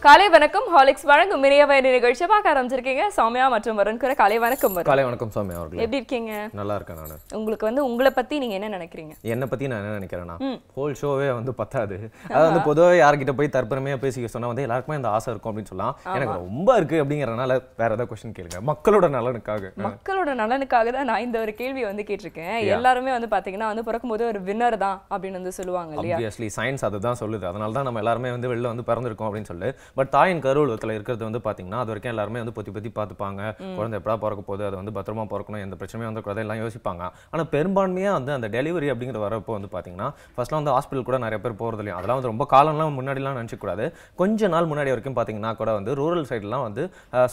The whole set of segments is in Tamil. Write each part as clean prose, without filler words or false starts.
காலை வணக்கம் ஹாலிக்ஸ் வழங்கும் இணைய வயது நிகழ்ச்சி பார்க்க ஆரம்பிச்சிருக்கீங்க. சௌமியா மற்றும் வருண் கூட காலை வணக்கம். காலை வணக்கம் சௌமியா அவர்களே. எப்படி இருக்கீங்க? நல்லா இருக்கேன் நான். உங்களுக்கு உங்களை பத்தி நீங்க என்ன நினைக்கிறீங்க? என்ன பத்தி நான் என்ன நினைக்கிறேன்னா ஹோல் ஷோவே பத்தாது. அது பொதுவாக யார்கிட்ட போய் தற்பெருமையா பேசிக்க சொன்னா எல்லாருக்குமே அந்த ஆசை இருக்கும் அப்படின்னு சொல்லலாம். எனக்கு ரொம்ப இருக்கு அப்படிங்கறதுனால வேற ஏதாவது क्वेश्चन கேளுங்க. மக்களோட நலனுக்காக தான் நான் இந்த ஒரு கேள்வி கேட்டிருக்கேன். எல்லாருமே பாத்தீங்கன்னா பிறக்கும்போது ஒரு வின்னர் தான் அப்படின்னு சொல்லுவாங்க இல்லையா? ஆப்வியஸ்லி சயின்ஸ் அதுதான் சொல்லுது. அதனால தான் நம்ம எல்லாருமே வெளில பிறந்திருக்கோம் அப்படின்னு சொல்லி. பட் தாயின் கருவூலத்தில் இருக்கிறது பாத்தீங்கன்னா அது வரைக்கும் எல்லாருமே பொத்தி பார்த்துப்பாங்க. குழந்தை எப்படா பிறக்க போகுது, அது பத்திரமா பிறக்கணும், எந்த பிரச்சனையும் வந்துக்கூடாது எல்லாம் யோசிப்பாங்க. ஆனா பெரும்பான்மையா அந்த டெலிவரி அப்படிங்கிற வரப்போ பாத்தீங்கன்னா ஃபர்ஸ்ட்லாம் ஹாஸ்பிட்டல் கூட நிறைய பேர் போறது இல்லையா. அதெல்லாம் ரொம்ப காலம்லாம் முன்னாடிலாம் நினைச்ச கூடாது. கொஞ்ச நாள் முன்னாடி வரைக்கும் பாத்தீங்கன்னா கூட ரூரல் சைட்லாம்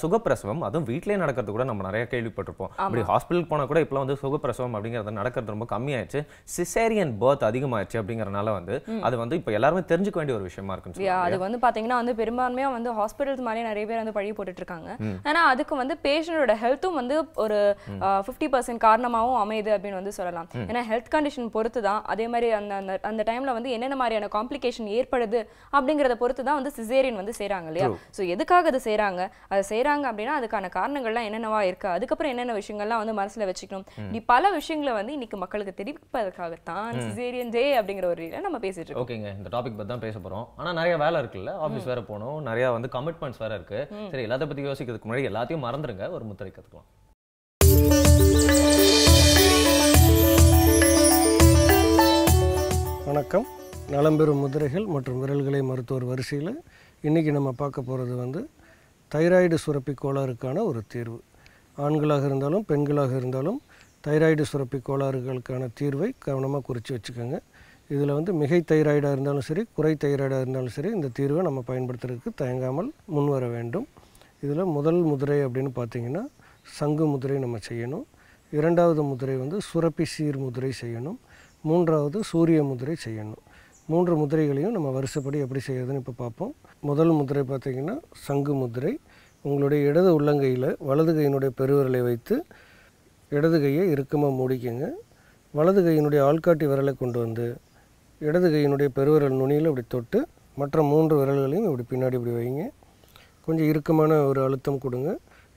சுகப்பிரசவம் அதுவும் வீட்டிலேயே நடக்கிறது கூட நம்ம நிறைய கேள்விப்பட்டிருப்போம். அப்படி ஹாஸ்பிட்டலுக்கு போனா கூட இப்பெல்லாம் சுகப்பிரசவம் அப்படிங்கிறது நடக்கிறது ரொம்ப கம்மியாயிடுச்சு. சிசேரியன் பர்த் அதிகமாயிடுச்சு அப்படிங்கறதுனால அது இப்போ எல்லாருமே தெரிஞ்சுக்க வேண்டிய ஒரு விஷயமா இருக்கு. அது பாத்தீங்கன்னா பெரும்பான்மையா ஹாஸ்பிட்டல்ஸ் மாதிரி நிறைய பேர் பழி போட்டுட்டு இருக்காங்க. ஆனா அதுக்கு பேஷண்டோட ஹெல்த்தும் ஒரு 50% காரணமாவும் அமையுது அப்படின்னு சொல்லலாம். ஏன்னா ஹெல்த் கண்டிஷன் பொறுத்து தான், அதே மாதிரி அந்த டைம்ல என்னென்ன மாதிரியான காம்ப்ளிகேஷன் ஏற்படுது அப்படிங்கறத பொறுத்து தான் சிசேரியன் செய்றாங்க இல்லையா? சோ எதுக்காக அதை செய்றாங்க அப்படின்னா அதுக்கான காரணங்கள்லாம் என்னென்னவா இருக்கு, அதுக்கப்புறம் என்னென்ன விஷயங்கள்லாம் மனசுல வச்சுக்கணும், இப்படி பல விஷயங்களை இன்னைக்கு மக்களுக்கு தெரிவிப்பதற்காகத்தான் சிசேரியன் டே அப்படிங்கிற ஒரு நம்ம பேசிட்டு இருக்கோம். ஓகேங்க, இந்த டாபிக் பத்தி தான் பேச போறோம். ஆனா நிறைய வேலை இருக்குல்ல, ஆபீஸ் வேற போகணும், நிறைய கமிட்மெண்ட்ஸ் வேற இருக்கு. சரி, எல்லாத்தையும் பத்தி யோசிக்கிறதுக்கு முன்னாடி எல்லாத்தையும் மறந்துருங்க, ஒரு முத்திரை கத்துக்கலாம். வணக்கம். நலம்பெறும் முதிரைகள் மற்றும் விரல்களை மருத்துவர் வரிசையில் இன்றைக்கி நம்ம பார்க்க போகிறது தைராய்டு சுரப்பி கோளாறுக்கான ஒரு தீர்வு. ஆண்களாக இருந்தாலும் பெண்களாக இருந்தாலும் தைராய்டு சுரப்பி கோளாறுகளுக்கான தீர்வை கவனமாக குறித்து வச்சுக்கோங்க. இதில் மிகை தைராய்டாக இருந்தாலும் சரி, குறை தைராய்டாக இருந்தாலும் சரி, இந்த தீர்வை நம்ம பயன்படுத்துறதுக்கு தயங்காமல் முன்வர வேண்டும். இதில் முதல் முதிரை அப்படின்னு பார்த்திங்கன்னா சங்கு முதிரை நம்ம செய்யணும். இரண்டாவது முதிரை சுரப்பி சீர் முதிரை செய்யணும். மூன்றாவது சூரிய முதிரை செய்யணும். 3 முதிரைகளையும் நம்ம வரிசைப்படி எப்படி செய்யறதுன்னு இப்போ பார்ப்போம். முதல் முதிரை பார்த்திங்கன்னா சங்கு முதிரை. உங்களுடைய இடது உள்ளங்கையில் வலது கையினுடைய பெருவிரலை வைத்து இடது கையை இறுக்கமாக மூடிக்கங்க. வலது கையினுடைய ஆள்காட்டி விரலை கொண்டு இடது கையினுடைய பெருவிரல் நுனியில் இப்படி தொட்டு மற்ற 3 விரல்களையும் இப்படி பின்னாடி இப்படி வைங்க. கொஞ்சம் இறுக்கமான ஒரு அழுத்தம் கொடுங்க.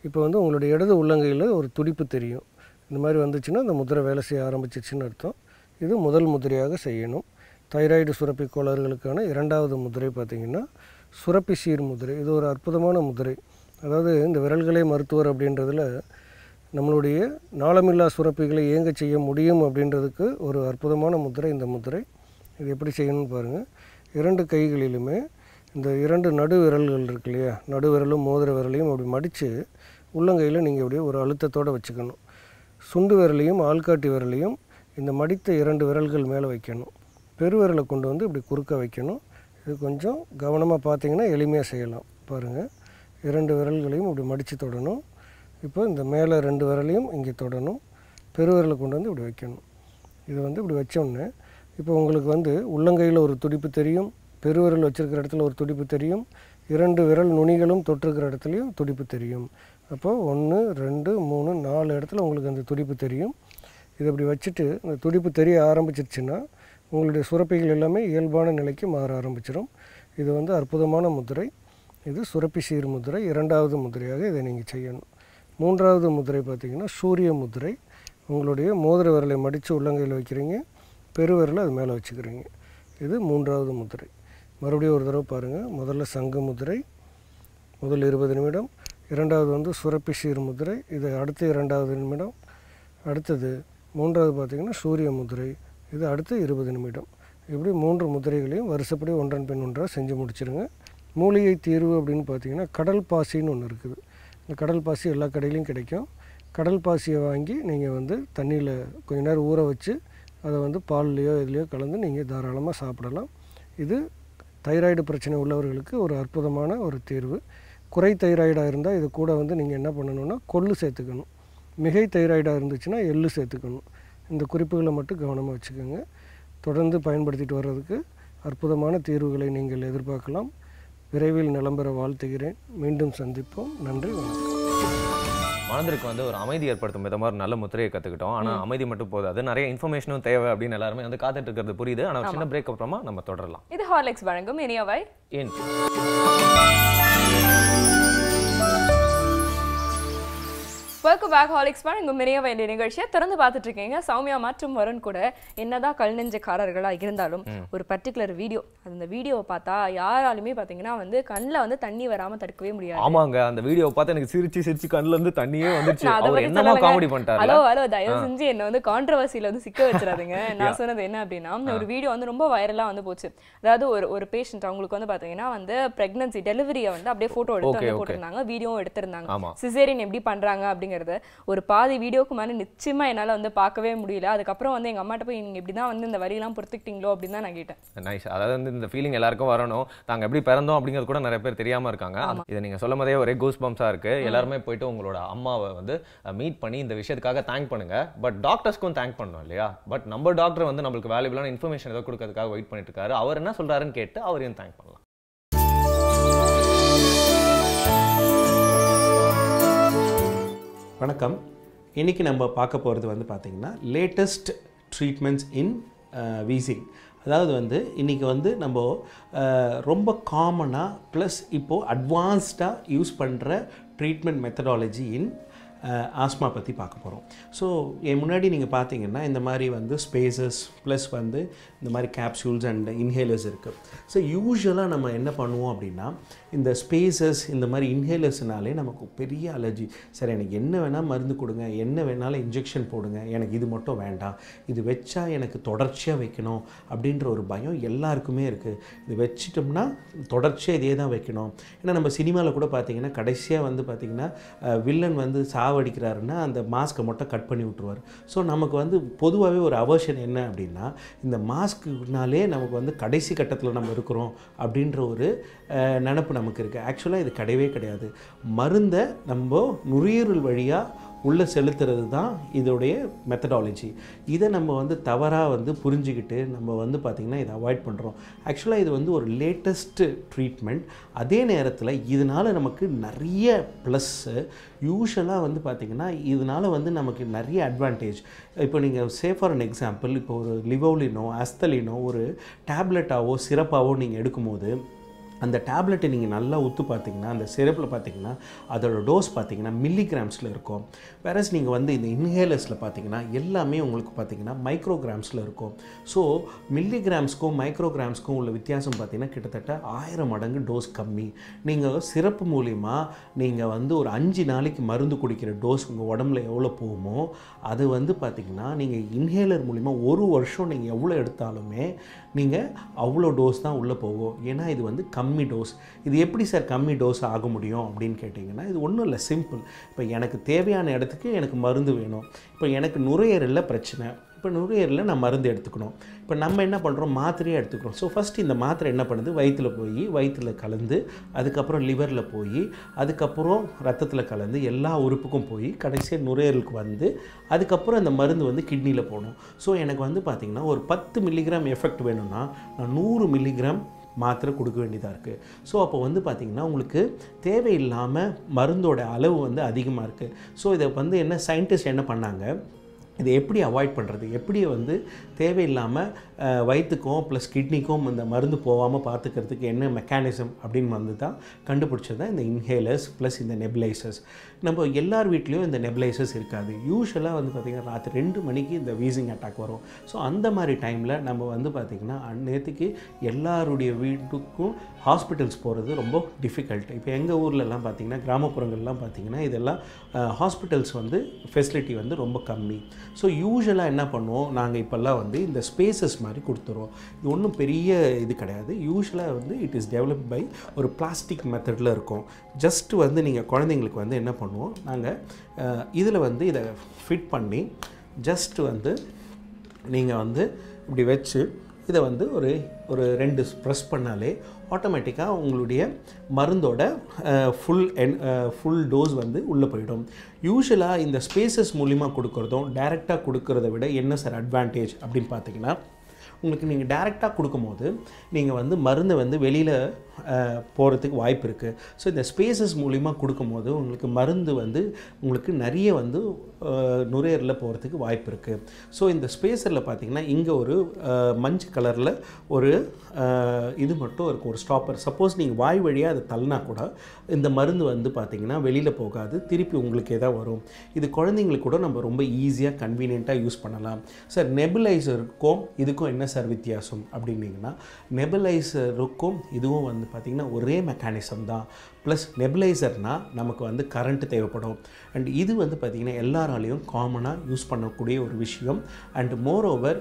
இப்போ உங்களுடைய இடது உள்ளங்கையில் ஒரு துடிப்பு தெரியும். இந்த மாதிரி வந்துச்சுன்னா அந்த முதிரை வேலை செய்ய ஆரம்பிச்சிச்சுன்னு அர்த்தம். இது முதல் முதிரையாக செய்யணும். தைராய்டு சுரப்பி கோளாறுகளுக்கான இரண்டாவது முதிரை பார்த்திங்கன்னா சுரப்பி சீர் முதிரை. இது ஒரு அற்புதமான முதிரை. அதாவது இந்த விரல்களே மருத்துவர் அப்படின்றதில் நம்மளுடைய நாளமில்லா சுரப்பிகளை இயங்க செய்ய முடியும் அப்படின்றதுக்கு ஒரு அற்புதமான முதிரை இந்த முதிரை. இது எப்படி செய்யணும்னு பாருங்கள். 2 கைகளிலுமே இந்த 2 நடு விரல்கள் இருக்கு இல்லையா, நடு விரலும் மோதிர விரலையும் அப்படி மடித்து உள்ளங்கையில் நீங்கள் அப்படியே ஒரு அழுத்தத்தோடு வச்சுக்கணும். சுண்டு விரலையும் ஆள்காட்டி விரலையும் இந்த மடித்த 2 விரல்கள் மேலே வைக்கணும். பெருவிரலை கொண்டு இப்படி குறுக்க வைக்கணும். இது கொஞ்சம் கவனமாக பார்த்தீங்கன்னா எளிமையாக செய்யலாம். பாருங்கள், 2 விரல்களையும் இப்படி மடித்து தொடணும். இப்போ இந்த மேலே 2 விரலையும் இங்கே தொடணும். பெருவிரலை கொண்டு இப்படி வைக்கணும். இது இப்படி வச்சோடனே இப்போ உங்களுக்கு உள்ளங்கையில் ஒரு துடிப்பு தெரியும், பெருவிரல் வச்சுருக்கிற இடத்துல ஒரு துடிப்பு தெரியும், 2 விரல் நுனிகளும் தொட்டிருக்கிற இடத்துலையும் துடிப்பு தெரியும். அப்போது 1 2 3 4 இடத்துல உங்களுக்கு அந்த துடிப்பு தெரியும். இதை இப்படி வச்சுட்டு அந்த துடிப்பு தெரிய ஆரம்பிச்சிருச்சுன்னா உங்களுடைய சுரப்பிகள் எல்லாமே இயல்பான நிலைக்கு மாற ஆரம்பிச்சிடும். இது அற்புதமான முதிரை. இது சுரப்பி சீர் முதிரை. இரண்டாவது முதிரையாக இதை நீங்கள் செய்யணும். மூன்றாவது முதிரை பார்த்திங்கன்னா சூரிய முதிரை. உங்களுடைய மோதிர விரலை மடித்து உள்ளங்கையில் வைக்கிறீங்க, பெருவிரலை அது மேலே வச்சுக்கிறீங்க. இது மூன்றாவது முதிரை. மறுபடியும் ஒரு தடவை பாருங்கள். முதல்ல சங்கு முதிரை, முதல் 20 நிமிடம். இரண்டாவது சுரப்பி சீர் முதிரை, இது அடுத்த 2வது நிமிடம். அடுத்தது மூன்றாவது பார்த்திங்கன்னா சூரிய முதிரை, இது அடுத்து 20 நிமிடம். இப்படி 3 முதிரைகளையும் வருஷப்படி ஒன்றன் பின் ஒன்றாக செஞ்சு முடிச்சிருங்க. மூலிகை தீர்வு அப்படின்னு பார்த்திங்கன்னா கடல் பாசின்னு ஒன்று இருக்குது. இந்த கடல் பாசி எல்லா கடையிலையும் கிடைக்கும். கடல் பாசியை வாங்கி நீங்கள் தண்ணியில் கொஞ்ச நேரம் ஊற வச்சு அதை பால்லையோ இதுலேயோ கலந்து நீங்கள் தாராளமாக சாப்பிடலாம். இது தைராய்டு பிரச்சனை உள்ளவர்களுக்கு ஒரு அற்புதமான ஒரு தீர்வு. குறை தைராய்டாக இருந்தால் இது கூட நீங்கள் என்ன பண்ணணுன்னா கொள்ளு சேர்த்துக்கணும். மிகை தைராய்டாக இருந்துச்சுன்னா எள்ளு சேர்த்துக்கணும். இந்த குறிப்புகளை மட்டும் கவனமாக வச்சுக்கோங்க. தொடர்ந்து பயன்படுத்திட்டு வர்றதுக்கு அற்புதமான தீர்வுகளை நீங்கள் எதிர்பார்க்கலாம். விரைவில் நலம் பெற வாழ்த்துகிறேன். மீண்டும் சந்திப்போம். நன்றி, வணக்கம். மனதிற்கு வந்து ஒரு அமைதி ஏற்படுத்தும் விதமாக ஒரு நல்ல முத்திரையை கற்றுக்கிட்டோம். ஆனால் அமைதி மட்டும் போதாது, நிறைய இன்ஃபர்மேஷனும் தேவை அப்படின்னு எல்லாருமே வந்து காத்துட்டு இருக்கிறது புரியுது. ஆனால் சின்ன பிரேக் அப்புறமா நம்ம தொடரலாம். இது ஹார்லிக்ஸ் வழங்கும் இனியவை ஏன் வெல்கம் பேக். ஹார்லிக்ஸ் வழங்கும் இனியவை என்ற நிகழ்ச்சியை திறந்து பார்த்துட்டு இருக்கீங்க. சௌமியா மற்றும் வருண் கூட என்னதான் கல் நெஞ்சக்காரர்களாக இருந்தாலும் ஒரு பர்டிகுலர் வீடியோ, அந்த வீடியோவை பார்த்தா யாராலுமே பார்த்தீங்கன்னா வந்து கண்ணில் வந்து தண்ணி வராமல் தடுக்கவே முடியாது. ஆமாங்க, அந்த வீடியோவை பார்த்து எனக்கு சிரிச்சு கண்ணில் இருந்து தண்ணியே வந்துச்சு. அவர் என்னமா காமெடி பண்ணிட்டாரு. ஹலோ தயவு செஞ்சு என்ன வந்து கான்ட்ரவர்சியில் வந்து சிக்க வச்சிடாதீங்க. நான் சொன்னது என்ன அப்படின்னா, ஒரு வீடியோ வந்து ரொம்ப வைரலாக வந்து போச்சு. அதாவது ஒரு பேஷண்ட் அவங்களுக்கு வந்து பார்த்தீங்கன்னா வந்து பிரெக்னன்சி டெலிவரியை வந்து அப்படியே ஃபோட்டோ எடுத்து வந்து போட்டிருந்தாங்க, வீடியோவும் எடுத்திருந்தாங்க. சிசேரியன் எப்படி பண்றாங்க அப்படிங்கிறது ஒரு பாதி வீடியோக்கு மேலே நிச்சயமா என்னால் வந்து பார்க்கவே முடியல. அதுக்கப்புறம் வந்து எங்கள் அம்மாட்ட போய் நீங்கள் இப்படி தான் வந்து இந்த வரியெல்லாம் பொறுத்துக்கிட்டீங்களோ அப்படின்னு தான் நான் கேட்டேன். நைஸ். அதாவது வந்து இந்த ஃபீலிங் எல்லாருக்கும் வரணும். நாங்கள் எப்படி பிறந்தோம் அப்படிங்கிறது கூட நிறைய பேர் தெரியாமல் இருக்காங்க. இதை நீங்கள் சொல்லும் போதே ஒரே கூஸ் பம்ப்ஸாக இருக்குது. எல்லாருமே போயிட்டு உங்களோட அம்மாவை வந்து மீட் பண்ணி இந்த விஷயத்துக்காக தேங்க் பண்ணுங்க. பட் டாக்டர்ஸ்க்கும் தேங்க் பண்ணணும் இல்லையா? பட் நம்ம டாக்டர் வந்து நம்மளுக்கு வேல்யூபிளான இன்ஃபர்மேஷன் ஏதோ கொடுக்கறதுக்காக வெயிட் பண்ணிட்டு இருக்காரு. அவர் என்ன சொல்றாருன்னு கேட்டு அவரையும் தேங்க் பண்ணலாம். வணக்கம். இன்றைக்கி நம்ம பார்க்க போகிறது வந்து பார்த்திங்கன்னா லேட்டஸ்ட் ட்ரீட்மெண்ட்ஸ் இன் வீசிங். அதாவது வந்து இன்றைக்கி வந்து நம்ம ரொம்ப காமனாக ப்ளஸ் இப்போது அட்வான்ஸ்டாக யூஸ் பண்ணுற ட்ரீட்மெண்ட் மெத்தடாலஜி இன் ஆஸ்மா பற்றி பார்க்க போகிறோம். ஸோ என் முன்னாடி நீங்கள் பார்த்தீங்கன்னா இந்த மாதிரி வந்து ஸ்பேசஸ் ப்ளஸ் வந்து இந்த மாதிரி கேப்சூல்ஸ் அண்ட் இன்ஹேலர்ஸ் இருக்குது. ஸோ யூஸ்வலாக நம்ம என்ன பண்ணுவோம் அப்படின்னா, இந்த ஸ்பேசஸ் இந்த மாதிரி இன்ஹேலர்ஸ்னாலே நமக்கு பெரிய அலர்ஜி. சரி, எனக்கு என்ன வேணால் மருந்து கொடுங்க, என்ன வேணாலும் இன்ஜெக்ஷன் போடுங்க, எனக்கு இது மட்டும் வேண்டாம், இது வச்சா எனக்கு தொடர்ச்சியாக வைக்கணும் அப்படின்ற ஒரு பயம் எல்லாருக்குமே இருக்குது. இது வச்சிட்டோம்னா தொடர்ச்சியாக இதே தான் வைக்கணும். ஏன்னா நம்ம சினிமாவில் கூட பார்த்திங்கன்னா கடைசியாக வந்து பார்த்திங்கன்னா வில்லன் வந்து சாவடிக்கிறாருன்னா அந்த மாஸ்க்கை மட்டும் கட் பண்ணி விட்ருவார். ஸோ நமக்கு வந்து பொதுவாகவே ஒரு அவர்ஷன் என்ன அப்படின்னா, இந்த மாஸ்க்குனாலே நமக்கு வந்து கடைசி கட்டத்தில் நம்ம இருக்கிறோம் அப்படின்ற ஒரு நினப்பு நமக்கு இருக்குது. ஆக்சுவலாக இது கிடையவே கிடையாது. மருந்தை நம்ம நுரையீரல் வழியாக உள்ளே செலுத்துறது தான் இதோடைய மெத்தடாலஜி. இதை நம்ம வந்து தவறாக வந்து புரிஞ்சுக்கிட்டு நம்ம வந்து பார்த்திங்கன்னா இதை அவாய்ட் பண்ணுறோம். ஆக்சுவலாக இது வந்து ஒரு லேட்டஸ்ட்டு ட்ரீட்மெண்ட். அதே நேரத்தில் இதனால் நமக்கு நிறைய ப்ளஸ்ஸு. யூஷுவலாக வந்து பார்த்திங்கன்னா இதனால் வந்து நமக்கு நிறைய அட்வான்டேஜ். இப்போ நீங்கள் ஃபார் அன் எக்ஸாம்பிள், இப்போ ஒரு லிவோலினோ அஸ்தலினோ ஒரு டேப்லெட்டாவோ சிரப்பாவோ நீங்கள் எடுக்கும்போது அந்த டேப்லெட்டை நீங்கள் நல்லா உத்து பார்த்தீங்கன்னா, அந்த சிரப்பில் பார்த்தீங்கன்னா அதோட டோஸ் பார்த்தீங்கன்னா மில்லிகிராம்ஸில் இருக்கும். வேறஸ் நீங்கள் வந்து இந்த இன்ஹேலர்ஸில் பார்த்தீங்கன்னா எல்லாமே உங்களுக்கு பார்த்தீங்கன்னா மைக்ரோகிராம்ஸில் இருக்கும். ஸோ மில்லிகிராம்ஸ்க்கும் மைக்ரோகிராம்ஸ்க்கும் உள்ள வித்தியாசம் பார்த்தீங்கன்னா கிட்டத்தட்ட 1000 மடங்கு டோஸ் கம்மி. நீங்கள் சிரப்பு மூலிமா நீங்கள் வந்து ஒரு 5 நாளைக்கு மருந்து குடிக்கிற டோஸ் உங்கள் உடம்புல எவ்வளோ போகுமோ அது வந்து பார்த்திங்கன்னா நீங்கள் இன்ஹேலர் மூலிமா 1 வருஷம் நீங்கள் எவ்வளோ எடுத்தாலுமே நீங்கள் அவ்வளோ டோஸ் தான் உள்ளே போகும். ஏன்னா இது வந்து கம்மி டோஸ். இது எப்படி சார் கம்மி டோஸ் ஆக முடியும் அப்படின்னு கேட்டிங்கன்னா, இது ஒன்றும் இல்லை, சிம்பிள். இப்போ எனக்கு தேவையான இடத்துக்கு எனக்கு மருந்து வேணும். இப்போ எனக்கு நுரையீரலில் பிரச்சனை, இப்போ நுரையீரலில் நான் மருந்து எடுத்துக்கணும். இப்போ நம்ம என்ன பண்ணுறோம், மாத்திரையாக எடுத்துக்கிறோம். ஸோ ஃபஸ்ட்டு இந்த மாத்திரை என்ன பண்ணுது, வயிற்றில் கலந்து அதுக்கப்புறம் லிவரில் போய் அதுக்கப்புறம் ரத்தத்தில் கலந்து எல்லா உறுப்புக்கும் போய் கடைசியாக நுரையீரலுக்கு வந்து அதுக்கப்புறம் அந்த மருந்து வந்து கிட்னியில் போகணும். ஸோ எனக்கு வந்து பார்த்திங்கன்னா ஒரு 10 மில்லிகிராம் எஃபெக்ட் வேணும்னா நான் 100 மில்லிகிராம் மாத்திரை கொடுக்க வேண்டியதாக இருக்குது. ஸோ அப்போ வந்து பார்த்திங்கன்னா உங்களுக்கு தேவையில்லாமல் மருந்தோட அளவு வந்து அதிகமாக இருக்குது. ஸோ இதை வந்து என்ன சயின்டிஸ்ட் என்ன பண்ணாங்க, இதை எப்படி அவாய்ட் பண்ணுறது, எப்படி வந்து தேவையில்லாமல் வயிற்றுக்கும் ப்ளஸ் கிட்னிக்கும் இந்த மருந்து போகாமல் பார்த்துக்கிறதுக்கு என்ன மெக்கானிசம் அப்படின்னு வந்து தான் கண்டுபிடிச்சது தான் இந்த இன்ஹேலர்ஸ் ப்ளஸ் இந்த நெபுலைசர்ஸ். நம்ம எல்லார் வீட்லேயும் இந்த நெபுலைசர்ஸ் இருக்காது. யூஸ்வலாக வந்து பார்த்திங்கன்னா ராத்திரி 2 மணிக்கு இந்த வீசிங் அட்டாக் வரும். ஸோ அந்த மாதிரி டைமில் நம்ம வந்து பார்த்திங்கன்னா அந்நேரத்துக்கு எல்லாருடைய வீட்டுக்கும் ஹாஸ்பிட்டல்ஸ் போகிறது ரொம்ப டிஃபிகல்ட். இப்போ எங்கள் ஊர்லலாம் பார்த்திங்கன்னா கிராமப்புறங்கள்லாம் பார்த்திங்கன்னா இதெல்லாம் ஹாஸ்பிட்டல்ஸ் வந்து ஃபெசிலிட்டி வந்து ரொம்ப கம்மி. ஸோ யூஸ்வலாக என்ன பண்ணுவோம், நாங்கள் இப்போல்லாம் வந்து இந்த ஸ்பேசஸ் மாதிரி கொடுத்துருவோம். இது ஒன்றும் பெரிய இது கிடையாது. யூஸ்வலாக வந்து இட் இஸ் டெவலப்ட் பை ஒரு பிளாஸ்டிக் மெத்தடில் இருக்கும். ஜஸ்ட்டு வந்து நீங்கள் குழந்தைங்களுக்கு வந்து என்ன பண்ணுவோம், நாங்கள் இதில் வந்து இதை ஃபிட் பண்ணி ஜஸ்ட்டு வந்து நீங்கள் வந்து இப்படி வச்சு இதை வந்து ஒரு 2 ப்ரெஸ் பண்ணாலே ஆட்டோமேட்டிக்காக உங்களுடைய மருந்தோட ஃபுல் டோஸ் வந்து உள்ளே போயிடும். யூஸ்வலாக இந்த ஸ்பேசஸ் மூலிமா கொடுக்குறதும் டைரெக்டாக கொடுக்குறத விட என்ன சார் அட்வான்டேஜ் அப்படின்னு பார்த்தீங்கன்னா, உங்களுக்கு நீங்கள் டைரெக்டாக கொடுக்கும்போது நீங்கள் வந்து மருந்தை வந்து வெளியில் போகிறதுக்கு வாய்ப்பு இருக்குது. ஸோ இந்த ஸ்பேசஸ் மூலிமா கொடுக்கும்போது உங்களுக்கு மருந்து வந்து உங்களுக்கு நிறைய வந்து நுரையீரலில் போகிறதுக்கு வாய்ப்பு இருக்குது. ஸோ இந்த ஸ்பேசரில் பார்த்தீங்கன்னா இங்கே ஒரு மஞ்சள் கலரில் ஒரு இது மட்டும் இருக்கும், ஒரு ஸ்டாப்பர். சப்போஸ் நீங்கள் வாய் வழியாக அதை தள்ளினா கூட இந்த மருந்து வந்து பார்த்திங்கன்னா வெளியில் போகாது, திருப்பி உங்களுக்கே தான் வரும். இது குழந்தைங்களுக்கு கூட நம்ம ரொம்ப ஈஸியாக கன்வீனியண்ட்டாக யூஸ் பண்ணலாம். சார் நெபுலைசருக்கும் இதுக்கும் என்ன சார் வித்தியாசம் அப்படின்னீங்கன்னா, நெபுலைசருக்கும் இதுவும் வந்து பார்த்திங்கன்னா ஒரே மெக்கானிசம் தான். ப்ளஸ் நெபுலைசர்னால் நமக்கு வந்து கரண்ட் தேவைப்படும். அண்ட் இது வந்து பார்த்திங்கன்னா எல்லாராலையும் காமனாக யூஸ் பண்ணக்கூடிய ஒரு விஷயம். அண்ட் மோர் ஓவர்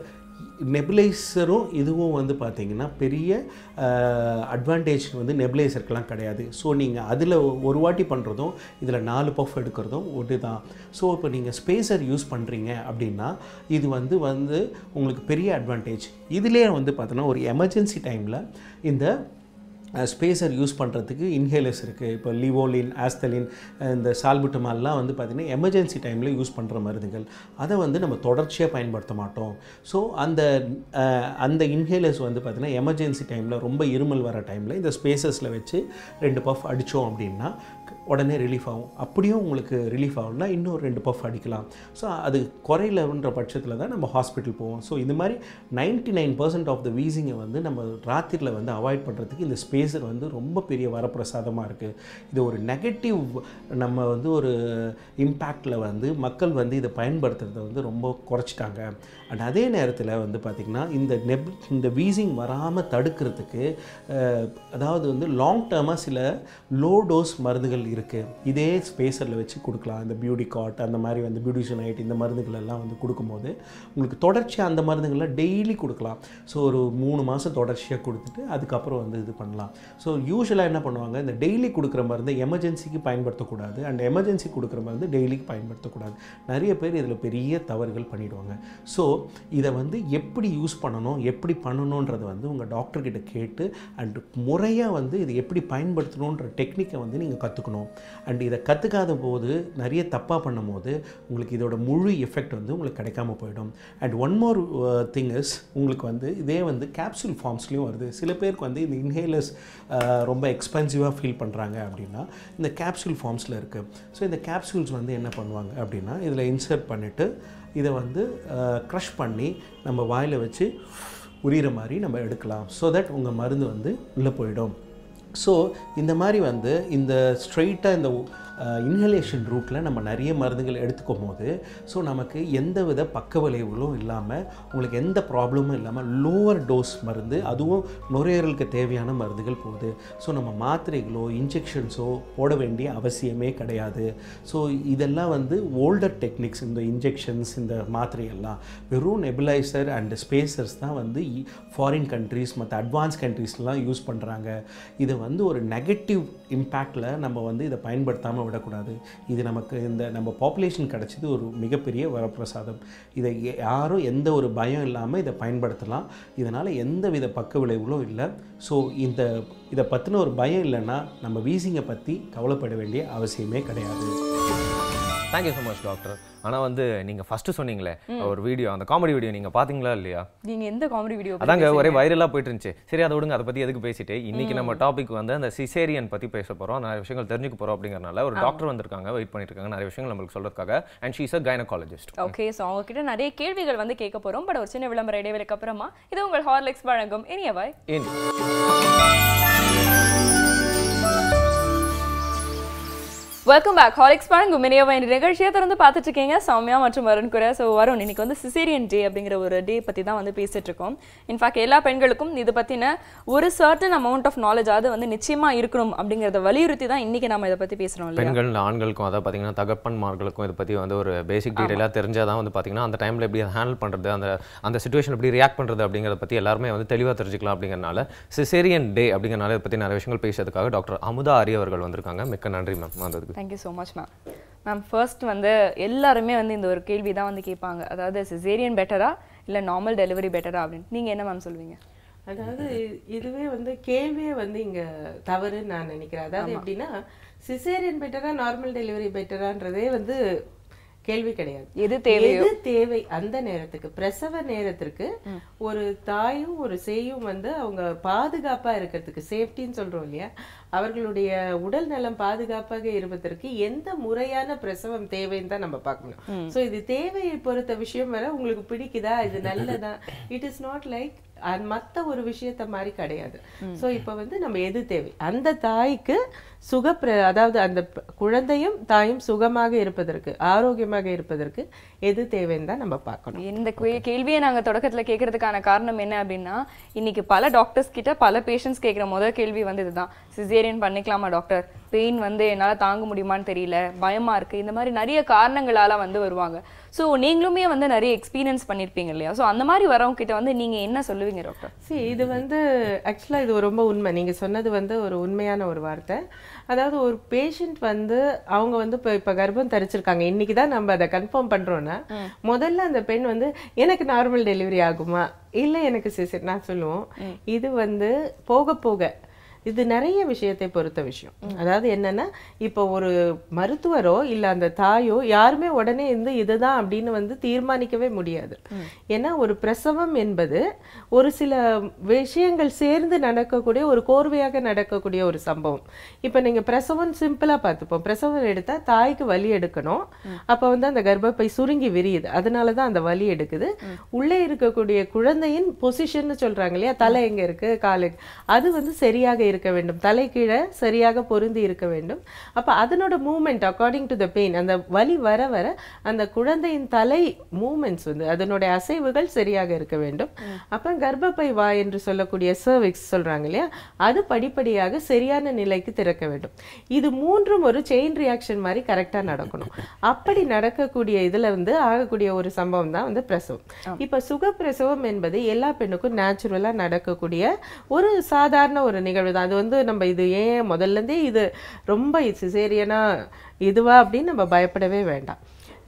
நெபுலைசரும் இதுவும் வந்து பார்த்திங்கன்னா பெரிய அட்வான்டேஜ் வந்து நெபுலைசருக்கெலாம் கிடையாது. ஸோ நீங்கள் அதில் ஒரு வாட்டி பண்ணுறதும் இதில் 4 பஃப் எடுக்கிறதும் ஒன்று தான். ஸோ இப்போ நீங்கள் ஸ்பேசர் யூஸ் பண்ணுறீங்க அப்படின்னா இது வந்து உங்களுக்கு பெரிய அட்வான்டேஜ். இதிலே வந்து பார்த்தோன்னா ஒரு எமர்ஜென்சி டைமில் இந்த ஸ்பேசர் யூஸ் பண்ணுறதுக்கு இன்ஹேலர்ஸ் இருக்குது. இப்போ லிவோலின், ஆஸ்தலின், இந்த சால்புட்டமால்லாம் வந்து பார்த்திங்கன்னா எமர்ஜென்சி டைமில் யூஸ் பண்ணுற மருந்துகள். அதை வந்து நம்ம தொடர்ச்சியாக பயன்படுத்த மாட்டோம். ஸோ அந்த இன்ஹேலர்ஸ் வந்து பார்த்திங்கன்னா எமர்ஜென்சி டைமில் ரொம்ப இருமல் வர டைமில் இந்த ஸ்பேசஸில் வச்சு 2 பஃப் அடித்தோம் அப்படின்னா உடனே ரிலீஃப் ஆகும். அப்படியும் உங்களுக்கு ரிலீஃப் ஆகும்னா இன்னும் 2 பஃப் அடிக்கலாம். ஸோ அது குறையிலன்ற பட்சத்தில் தான் நம்ம ஹாஸ்பிட்டல் போவோம். ஸோ இந்த மாதிரி 99% ஆஃப் த வீசிங்கை வந்து நம்ம ராத்திரியில் வந்து அவாய்ட் பண்ணுறதுக்கு இந்த ஸ்பேசர் வந்து ரொம்ப பெரிய வரப்பிரசாதமாக இருக்குது. இது ஒரு நெகட்டிவ் நம்ம வந்து ஒரு இம்பேக்டில் வந்து மக்கள் வந்து இதை பயன்படுத்துறத வந்து ரொம்ப குறைச்சிட்டாங்க. அண்ட் அதே நேரத்தில் வந்து பார்த்திங்கன்னா இந்த வீசிங் வராமல் தடுக்கிறதுக்கு அதாவது வந்து லாங் டேர்மாக சில லோ டோஸ் மருந்துகள் இருக்குது. இதே ஸ்பேசரில் வச்சு கொடுக்கலாம். இந்த பியூடிகாட் அந்த மாதிரி வந்து பியூட்டிஷனைட் இந்த மருந்துகள் எல்லாம் வந்து கொடுக்கும்போது உங்களுக்கு தொடர்ச்சியாக அந்த மருந்துகள்லாம் டெய்லி கொடுக்கலாம். ஸோ ஒரு 3 மாதம் தொடர்ச்சியாக கொடுத்துட்டு அதுக்கப்புறம் வந்து இது பண்ணலாம். ஸோ யூஸ்வலாக என்ன பண்ணுவாங்க, இந்த டெய்லி கொடுக்குற மருந்து எமர்ஜென்சிக்கு பயன்படுத்தக்கூடாது, அண்ட் எமர்ஜென்சி கொடுக்குற மருந்து டெய்லிக்கு பயன்படுத்தக்கூடாது. நிறைய பேர் இதில் பெரிய தவறுகள் பண்ணிவிடுவாங்க. ஸோ இதை வந்து எப்படி யூஸ் பண்ணணும், எப்படி பண்ணணுன்றது வந்து உங்கள் டாக்டர்கிட்ட கேட்டு அண்ட் முறையாக வந்து இது எப்படி பயன்படுத்தணுன்ற டெக்னிக்கை வந்து நீங்கள் கற்றுக்கணும். அண்ட் இதை கற்றுக்காத போது நிறைய தப்பாக பண்ணும் போது உங்களுக்கு இதோட முழு எஃபெக்ட் வந்து உங்களுக்கு கிடைக்காம போயிடும். And one more thing is, உங்களுக்கு வந்து இதே வந்து கேப்சூல் ஃபார்ம்ஸ்லேயும் வருது. சில பேருக்கு வந்து இந்த இன்ஹேலர்ஸ் ரொம்ப எக்ஸ்பென்சிவாக ஃபீல் பண்ணுறாங்க அப்படின்னா இந்த கேப்சூல் ஃபார்ம்ஸில் இருக்குது. ஸோ இந்த கேப்சூல்ஸ் வந்து என்ன பண்ணுவாங்க அப்படின்னா இதில் இன்சர்ட் பண்ணிவிட்டு இதை வந்து க்ரஷ் பண்ணி நம்ம வாயில் வச்சு உரிகிற மாதிரி நம்ம எடுக்கலாம். ஸோ தட் உங்கள் மருந்து வந்து உள்ளே போயிடும். ஸோ இந்த மாதிரி வந்து இந்த ஸ்ட்ரெயிட்டாக இந்த இன்ஹலேஷன் ரூட்டில் நம்ம நிறைய மருந்துகள் எடுத்துக்கும் போது ஸோ நமக்கு எந்த வித பக்க விளைவுகளும் இல்லாமல் உங்களுக்கு எந்த ப்ராப்ளமும் இல்லாமல் லோவர் டோஸ் மருந்து, அதுவும் நுரையீரலுக்கு தேவையான மருந்துகள் போகுது. ஸோ நம்ம மாத்திரைகளோ இன்ஜெக்ஷன்ஸோ போட வேண்டிய அவசியமே கிடையாது. ஸோ இதெல்லாம் வந்து ஓல்டர் டெக்னிக்ஸ். இந்த இன்ஜெக்ஷன்ஸ், இந்த மாத்திரையெல்லாம் வெறும் நெபுலைசர் அண்ட் ஸ்பேசர்ஸ் தான் வந்து ஃபாரின் கண்ட்ரீஸ் மற்ற அட்வான்ஸ் கண்ட்ரீஸ்லாம் யூஸ் பண்ணுறாங்க. இதை வந்து ஒரு நெகட்டிவ் இம்பேக்டில் நம்ம வந்து இதை பயன்படுத்தாமல் விடக்கூடாது. இது நமக்கு இந்த நம்ம பாப்புலேஷன் கிடச்சிது ஒரு மிகப்பெரிய வரப்பிரசாதம். இதை யாரும் எந்த ஒரு பயம் இல்லாமல் இதை பயன்படுத்தலாம். இதனால் எந்த வித பக்க விளைவுகளும் இல்லை. ஸோ இதை பற்றின ஒரு பயம் இல்லைன்னா நம்ம வீசிங்கை பற்றி கவலைப்பட வேண்டிய அவசியமே கிடையாது. Thank you so much doctor. ஆனால் வந்து நீங்கள் ஃபஸ்ட்டு சொன்னீங்களே ஒரு வீடியோ, அந்த காமெடி வீடியோ நீங்கள் பார்த்தீங்களா இல்லையா? நீங்கள் எந்த காமெடி வீடியோ? அதாங்க ஒரே வைரலாக போயிட்டு இருந்துச்சு. சரி அதை விடுங்க, அதை பற்றி எதுக்கு பேசிட்டு இன்றைக்கி நம்ம டாபிக் வந்து அந்த சிசேரியன் பற்றி பேச போகிறோம். நிறைய விஷயங்கள் தெரிஞ்சுக்க போகிறோம். அப்படிங்கிறனால ஒரு டாக்டர் வந்திருக்காங்க, வெயிட் பண்ணிட்டு இருக்காங்க நிறைய விஷயங்கள் நம்மளுக்கு சொல்கிறதுக்காக. And she is a gynaecologist. Okay, so அவங்ககிட்ட நிறைய கேள்விகள் வந்து கேட்க போகிறோம். பட் ஒரு சின்ன விளம்பர இடைவேளைக்கு அப்புறமா இது உங்கள் ஹார்லிக்ஸ் வழங்கும் இனியவாய். Welcome back. ஹார்லிக்ஸ் வழங்கும் இனியவாய் என்ற நிகழ்ச்சியை தொடர்ந்து பார்த்துட்டு இருக்கீங்க சௌமியா மற்றும் வருண் கூட. ஸோ வருண், இன்னைக்கு வந்து சிசேரியன் டே அப்படிங்கிற ஒரு டே பற்றி தான் வந்து பேசிட்டு இருக்கோம். இன்ஃபேக்ட் எல்லா பெண்களுக்கும் இது பற்றின ஒரு சர்டன் அமௌண்ட் ஆஃப் நாலேஜ் அது வந்து நிச்சயமாக இருக்கணும் அப்படிங்கிறத வலியுறுத்தி தான் இன்னைக்கு நம்ம இதை பற்றி பேசுகிறோம். பெண்கள் ஆண்களுக்கும் அதை பார்த்தீங்கன்னா தகப்பன்மார்களுக்கும் இதை பற்றி வந்து ஒரு பேசிக் டீட்டெயிலாக தெரிஞ்சால் தான் வந்து பார்த்தீங்கன்னா அந்த டைமில் எப்படி ஹேண்டில் பண்ணுறது, அந்த சிச்சுவேஷன் எப்படி ரியாக்ட் பண்ணுறது அப்படிங்கிறத பற்றி எல்லாருமே வந்து தெளிவாக தெரிஞ்சுக்கலாம். அப்படிங்கிறனால சிசேரியன் டே அப்படிங்கிறனால இதை பற்றி நிறைய விஷயங்கள் பேசுறதுக்காக டாக்டர் அமுதா ஆரி அவர்கள் வந்திருக்காங்க. மிக்க நன்றி மேம் வந்ததுக்கு. Thank you so much ma'am. Ma'am, first வந்து எல்லாருமே வந்து இந்த ஒரு கேள்வி தான் வந்து கேட்பாங்க, அதாவது சிசேரியன் பெட்டரா இல்லை நார்மல் டெலிவரி பெட்டரா அப்படின்னு. நீங்கள் என்ன மேம் சொல்வீங்க? அதாவது இதுவே வந்து கேள்வியே வந்து இங்கே தவறுன்னு நான் நினைக்கிறேன். அதாவது எப்படின்னா சிசேரியன் பெட்டரா நார்மல் டெலிவரி பெட்டரான்றதே வந்து கேள்வி கிடையாது. எது தேவை அந்த நேரத்துக்கு, பிரசவ நேரத்திற்கு ஒரு தாயும் ஒரு சேயும் வந்து அவங்க பாதுகாப்பா இருக்கிறதுக்கு, சேஃப்டின்னு சொல்றோம் இல்லையா, அவர்களுடைய உடல் நலம் பாதுகாப்பாக இருப்பதற்கு எந்த முறையான பிரசவம் தேவைன்னு தான் நம்ம பார்க்கணும். சோ இது தேவையை பொறுத்த விஷயம் வர உங்களுக்கு பிடிக்குதா, இது நல்லதா, இட் இஸ் நாட் லைக் மற்ற ஒரு விஷயத்த மாதிரி கிடையாது. சோ இப்ப வந்து நம்ம எது தேவை, அந்த தாய்க்கு அதாவது அந்த குழந்தையும் தாயும் சுகமாக இருப்பதற்கு, ஆரோக்கியமாக இருப்பதற்கு எது தேவைன்னு தான் நம்ம பார்க்கணும். இந்த கேள்வியை நாங்க தொடக்கத்துல கேட்கறதுக்கான காரணம் என்ன அப்படின்னா, இன்னைக்கு பல டாக்டர்ஸ் கிட்ட பல பேஷண்ட்ஸ் கேட்கிற முதல் கேள்வி வந்து இதுதான், சிசேரியன் பண்ணிக்கலாமா டாக்டர், பெயின் வந்து என்னால தாங்க முடியுமான்னு தெரியல, பயமா இருக்கு, இந்த மாதிரி நிறைய காரணங்களால வந்து வருவாங்க. ஸோ நீங்களுமே வந்து நிறைய எக்ஸ்பீரியன்ஸ் பண்ணியிருப்பீங்க இல்லையா, ஸோ அந்த மாதிரி வரவங்க கிட்ட வந்து நீங்க என்ன சொல்லுவீங்க டாக்டர்? இது வந்து ஆக்சுவலாக இது ரொம்ப உண்மை, நீங்க சொன்னது வந்து ஒரு உண்மையான ஒரு வார்த்தை. அதாவது ஒரு பேஷண்ட் வந்து அவங்க வந்து இப்போ கர்ப்பம் தரிச்சிருக்காங்க, இன்னைக்கு தான் நம்ம அதை கன்ஃபார்ம் பண்றோம்னா, முதல்ல அந்த பெண் வந்து எனக்கு நார்மல் டெலிவரி ஆகுமா இல்லை எனக்கு சிசேரியன், நான் சொல்லுவோம் இது வந்து போக போக இது நிறைய விஷயத்தை பொறுத்த விஷயம். அதாவது என்னன்னா, இப்போ ஒரு மருத்துவரோ இல்ல அந்த தாயோ யாருமே உடனே இதுதான் அப்படின்னு வந்து தீர்மானிக்கவே முடியாது. ஏன்னா ஒரு பிரசவம் என்பது ஒரு சில விஷயங்கள் சேர்ந்து நடக்கக்கூடிய ஒரு கோர்வையாக நடக்கக்கூடிய ஒரு சம்பவம். இப்ப நீங்க பிரசவம் சிம்பிளா பார்த்துப்போம், பிரசவம் எடுத்தா தாய்க்கு வலி எடுக்கணும், அப்ப வந்து அந்த கர்ப்பப்பை சுருங்கி விரியுது, அதனாலதான் அந்த வலி எடுக்குது. உள்ளே இருக்கக்கூடிய குழந்தையின் பொசிஷன் சொல்றாங்க இல்லையா, தலை எங்க இருக்கு, காலு, அது வந்து சரியாக இருக்க வேண்டும், தலை கீழே சரியாக பொருந்தி இருக்க வேண்டும். அப்ப அதனோட movement according to the pain, அந்த வலி வர வர அந்த குழந்தையின் தலை மூவ்மெண்ட்ஸ் வந்து அதனுடைய அசைவுகள் சரியாக இருக்க வேண்டும். அப்ப கர்ப்பப்பை வாய் என்று சொல்லக்கூடிய சர்விக்ஸ் சொல்றாங்க இல்லையா, அது படிப்படியாக சரியான நிலைக்கு திறக்க வேண்டும். இது மூன்றும் ஒரு செயின் ரியாக்ஷன் மாதிரி கரெக்டா நடக்கணும். அப்படி நடக்கக்கூடிய இதுல வந்து ஆகக்கூடிய ஒரு சம்பவம் தான் வந்து பிரசவம். இப்ப சுகப்பிரசவம் என்பது எல்லா பெண்ணுக்கும் நேச்சுரலா நடக்கக்கூடிய ஒரு சாதாரண ஒரு நிகழ்வு தான். அது வந்து நம்ம இது ஏன் முதல்ல இருந்தே இது ரொம்ப சிசேரியனா இதுவா அப்படின்னு நம்ம பயப்படவே வேண்டாம்.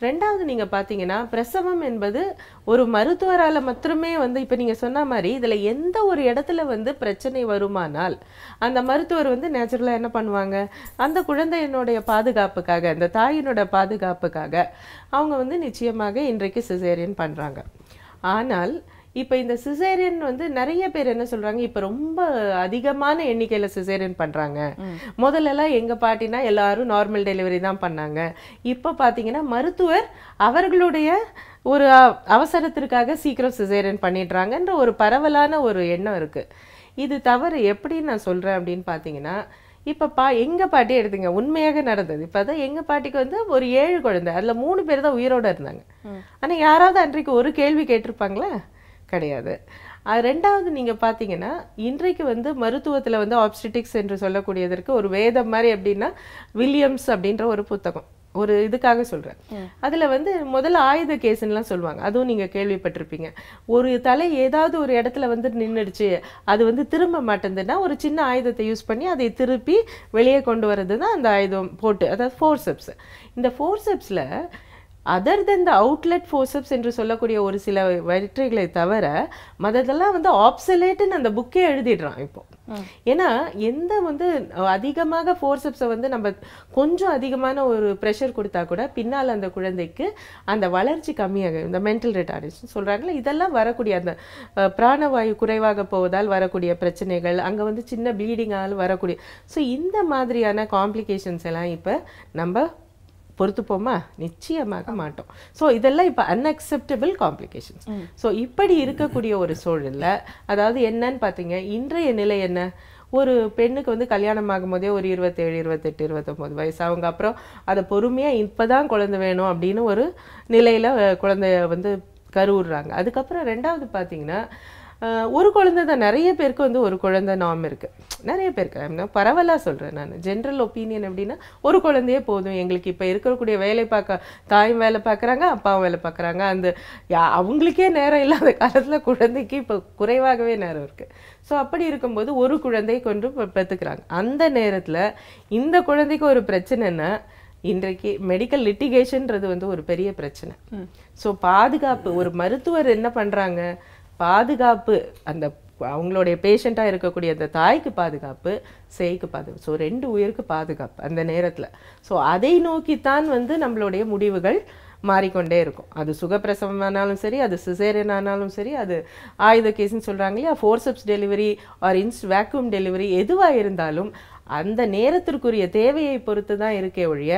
ரெண்டாவது நீங்க பாத்தீங்கன்னா, பிரசவம் என்பது ஒரு மருத்துவரால மட்டுமே வந்து இப்ப நீங்க சொன்ன மாதிரி இதுல எந்த ஒரு இடத்துல வந்து பிரச்சனை வருமானால் அந்த மருத்துவர் வந்து நேச்சுரலா என்ன பண்ணுவாங்க, அந்த குழந்தையினுடைய பாதுகாப்புக்காக, அந்த தாயினோட பாதுகாப்புக்காக அவங்க வந்து நிச்சயமாக இன்றைக்கு சிசேரியன் பண்றாங்க. ஆனால் இப்ப இந்த சிசேரியன் வந்து நிறைய பேர் என்ன சொல்றாங்க, இப்ப ரொம்ப அதிகமான எண்ணிக்கையில சிசேரியன் பண்றாங்க. முதல்ல எல்லாம் எங்க பாட்டினா எல்லாரும் நார்மல் டெலிவரி தான் பண்ணாங்க. இப்ப பாத்தீங்கன்னா மருத்துவர் அவர்களுடைய ஒரு அவசரத்திற்காக சீக்கிரம் சிசேரியன் பண்ணிடுறாங்கன்ற ஒரு பரவலான ஒரு எண்ணம் இருக்கு. இது தவறு. எப்படி நான் சொல்றேன் அப்படின்னு பாத்தீங்கன்னா, இப்ப எங்க பாட்டி எடுத்துங்க, உண்மையாக நடந்தது. இப்பதான் எங்க பாட்டிக்கு வந்து ஒரு 7 குழந்தை, அதுல 3 பேர் தான் உயிரோட இருந்தாங்க. ஆனா யாராவது அன்றைக்கு ஒரு கேள்வி கேட்டிருப்பாங்களா? கிடையாது. ரெண்டாவது நீங்க பாத்தீங்கன்னா, இன்றைக்கு வந்து மருத்துவத்துல வந்து ஆப்ஸ்டெட்டிக்ஸ் என்று சொல்லக்கூடியதற்கு ஒரு வேதம் மாதிரி எப்படின்னா, வில்லியம்ஸ் அப்படின்ற ஒரு புத்தகம், ஒரு இதுக்காக சொல்றேன். அதுல வந்து முதல்ல ஆயுத கேஸ்லாம் சொல்லுவாங்க, அதுவும் நீங்க கேள்விப்பட்டிருப்பீங்க. ஒரு தலை ஏதாவது ஒரு இடத்துல வந்து நின்றுடுச்சு, அது வந்து திரும்ப மாட்டேங்குதுன்னா ஒரு சின்ன ஆயுதத்தை யூஸ் பண்ணி அதை திருப்பி வெளியே கொண்டு வர்றது தான் அந்த ஆயுதம் போட்டு, அதாவது ஃபோர்செப்ஸ். இந்த ஃபோர்செப்ஸ்ல அதர் தென் த அவுட்லெட் ஃபோர்செப்ஸ் என்று சொல்லக்கூடிய ஒரு சில வெற்றிகளை தவிர மற்றதெல்லாம் வந்து ஆப்சலேட்டுன்னு அந்த புக்கே எழுதிடுறான் இப்போ. ஏன்னா எந்த வந்து அதிகமாக ஃபோர்செப்ஸை வந்து நம்ம கொஞ்சம் அதிகமான ஒரு ப்ரெஷர் கொடுத்தா கூட பின்னால் அந்த குழந்தைக்கு அந்த வளர்ச்சி கம்மியாக, இந்த மென்டல் ரிட்டார்டேஷன் சொல்றாங்களே, இதெல்லாம் வரக்கூடிய அந்த பிராணவாயு குறைவாக போவதால் வரக்கூடிய பிரச்சனைகள், அங்க வந்து சின்ன ப்ளீடிங்கால் வரக்கூடிய, ஸோ இந்த மாதிரியான காம்ப்ளிகேஷன்ஸ் எல்லாம் இப்ப நம்ம பொறுத்துப்போமா? நிச்சயமாக மாட்டோம். ஸோ இதெல்லாம் இப்போ அன்அக்செப்டபிள் காம்ப்ளிகேஷன்ஸ். ஸோ இப்படி இருக்கக்கூடிய ஒரு சூழல்ல, அதாவது என்னன்னு பார்த்தீங்க, இன்றைய நிலை என்ன, ஒரு பெண்ணுக்கு வந்து கல்யாணம் ஆகும் போதே ஒரு 27, 28, 29 வயசு, அவங்க அப்புறம் அதை பொறுமையா இப்பதான் குழந்தை வேணும் அப்படின்னு ஒரு நிலையில குழந்தைய வந்து கருவுறாங்க. அதுக்கப்புறம் ரெண்டாவது பார்த்தீங்கன்னா, ஒரு குழந்தை தான், நிறைய பேருக்கு வந்து ஒரு குழந்தை நார்ம் இருக்கு, நிறைய பேருக்கு பரவலா சொல்றேன் நான், ஜென்ரல் ஒப்பீனியன் எப்படின்னா ஒரு குழந்தையே போதும் எங்களுக்கு. இப்ப இருக்கக்கூடிய வேலை பார்க்க, தாயும் வேலை பார்க்குறாங்க, அப்பாவும் வேலை பார்க்குறாங்க, அந்த அவங்களுக்கே நேரம் இல்லாத காலத்துல குழந்தைக்கு இப்ப குறைவாகவே நேரம் இருக்கு. ஸோ அப்படி இருக்கும்போது ஒரு குழந்தை கொண்டு பெற்றுக்கிறாங்க. அந்த நேரத்துல இந்த குழந்தைக்கு ஒரு பிரச்சனைன்னா, இன்றைக்கு மெடிக்கல் லிட்டிகேஷன்ன்றது வந்து ஒரு பெரிய பிரச்சனை. ஸோ பாதுகாப்பு, ஒரு மருத்துவர் என்ன பண்றாங்க, பாதுகாப்பு, அந்த அவங்களுடைய பேஷண்ட்டாக இருக்கக்கூடிய அந்த தாய்க்கு பாதுகாப்பு, சேய்க்கு பாதுகாப்பு, ஸோ 2 உயிருக்கு பாதுகாப்பு அந்த நேரத்தில். ஸோ அதை நோக்கித்தான் வந்து நம்மளுடைய முடிவுகள் மாறிக்கொண்டே இருக்கும். அது சுகப்பிரசவமானாலும் சரி, அது சிசேரியன் ஆனாலும் சரி, அது ஆயுத கேஸ்ன்னு சொல்றாங்க இல்லையா, forceps delivery or vacuum delivery எதுவா இருந்தாலும் அந்த நேரத்திற்குரிய தேவையை பொறுத்து தான் இருக்கே ஒழிய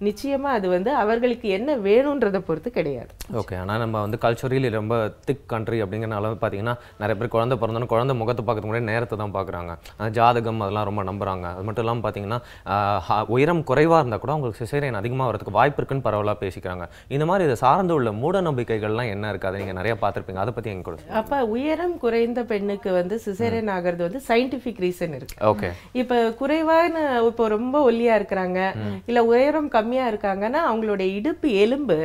நிச்சயமா அது வந்து அவர்களுக்கு என்ன வேணும்ன்றதை பொறுத்து கிடையாது. ஓகே. ஆனால் நம்ம வந்து கல்ச்சரலி ரொம்ப திக் கண்ட்ரி அப்படிங்கிறனால பார்த்தீங்கன்னா நிறைய பேர் குழந்தை பிறந்தோன்னு குழந்தை முகத்தை பார்க்கறதுக்கு முன்னாடி நேரத்தை தான் பார்க்குறாங்க. ஜாதகம் அதெல்லாம் ரொம்ப நம்புறாங்க. அது மட்டும் இல்லாமல் பார்த்தீங்கன்னா உயரம் குறைவாக இருந்தால் கூட அவங்களுக்கு சிசேரியன் அதிகமாக வரதுக்கு வாய்ப்பு இருக்குன்னு பரவலாக பேசிக்கிறாங்க. இந்த மாதிரி இதை சார்ந்து உள்ள மூட நம்பிக்கைகள்லாம் என்ன இருக்குது, அதை நீங்கள் நிறைய பார்த்துருப்பீங்க, அதை பற்றி எங்க கொடுங்க. அப்போ உயரம் குறைந்த பெண்ணுக்கு வந்து சிசேரியன் ஆகிறது வந்து சயின்டிஃபிக் ரீசன் இருக்கு. ஓகே. இப்போ குறைவான இப்போ ரொம்ப ஒல்லியா இருக்கிறாங்க இல்ல உயரம் கம்மியா இருக்காங்கன்னா அவங்களுடைய இடுப்பு எலும்பு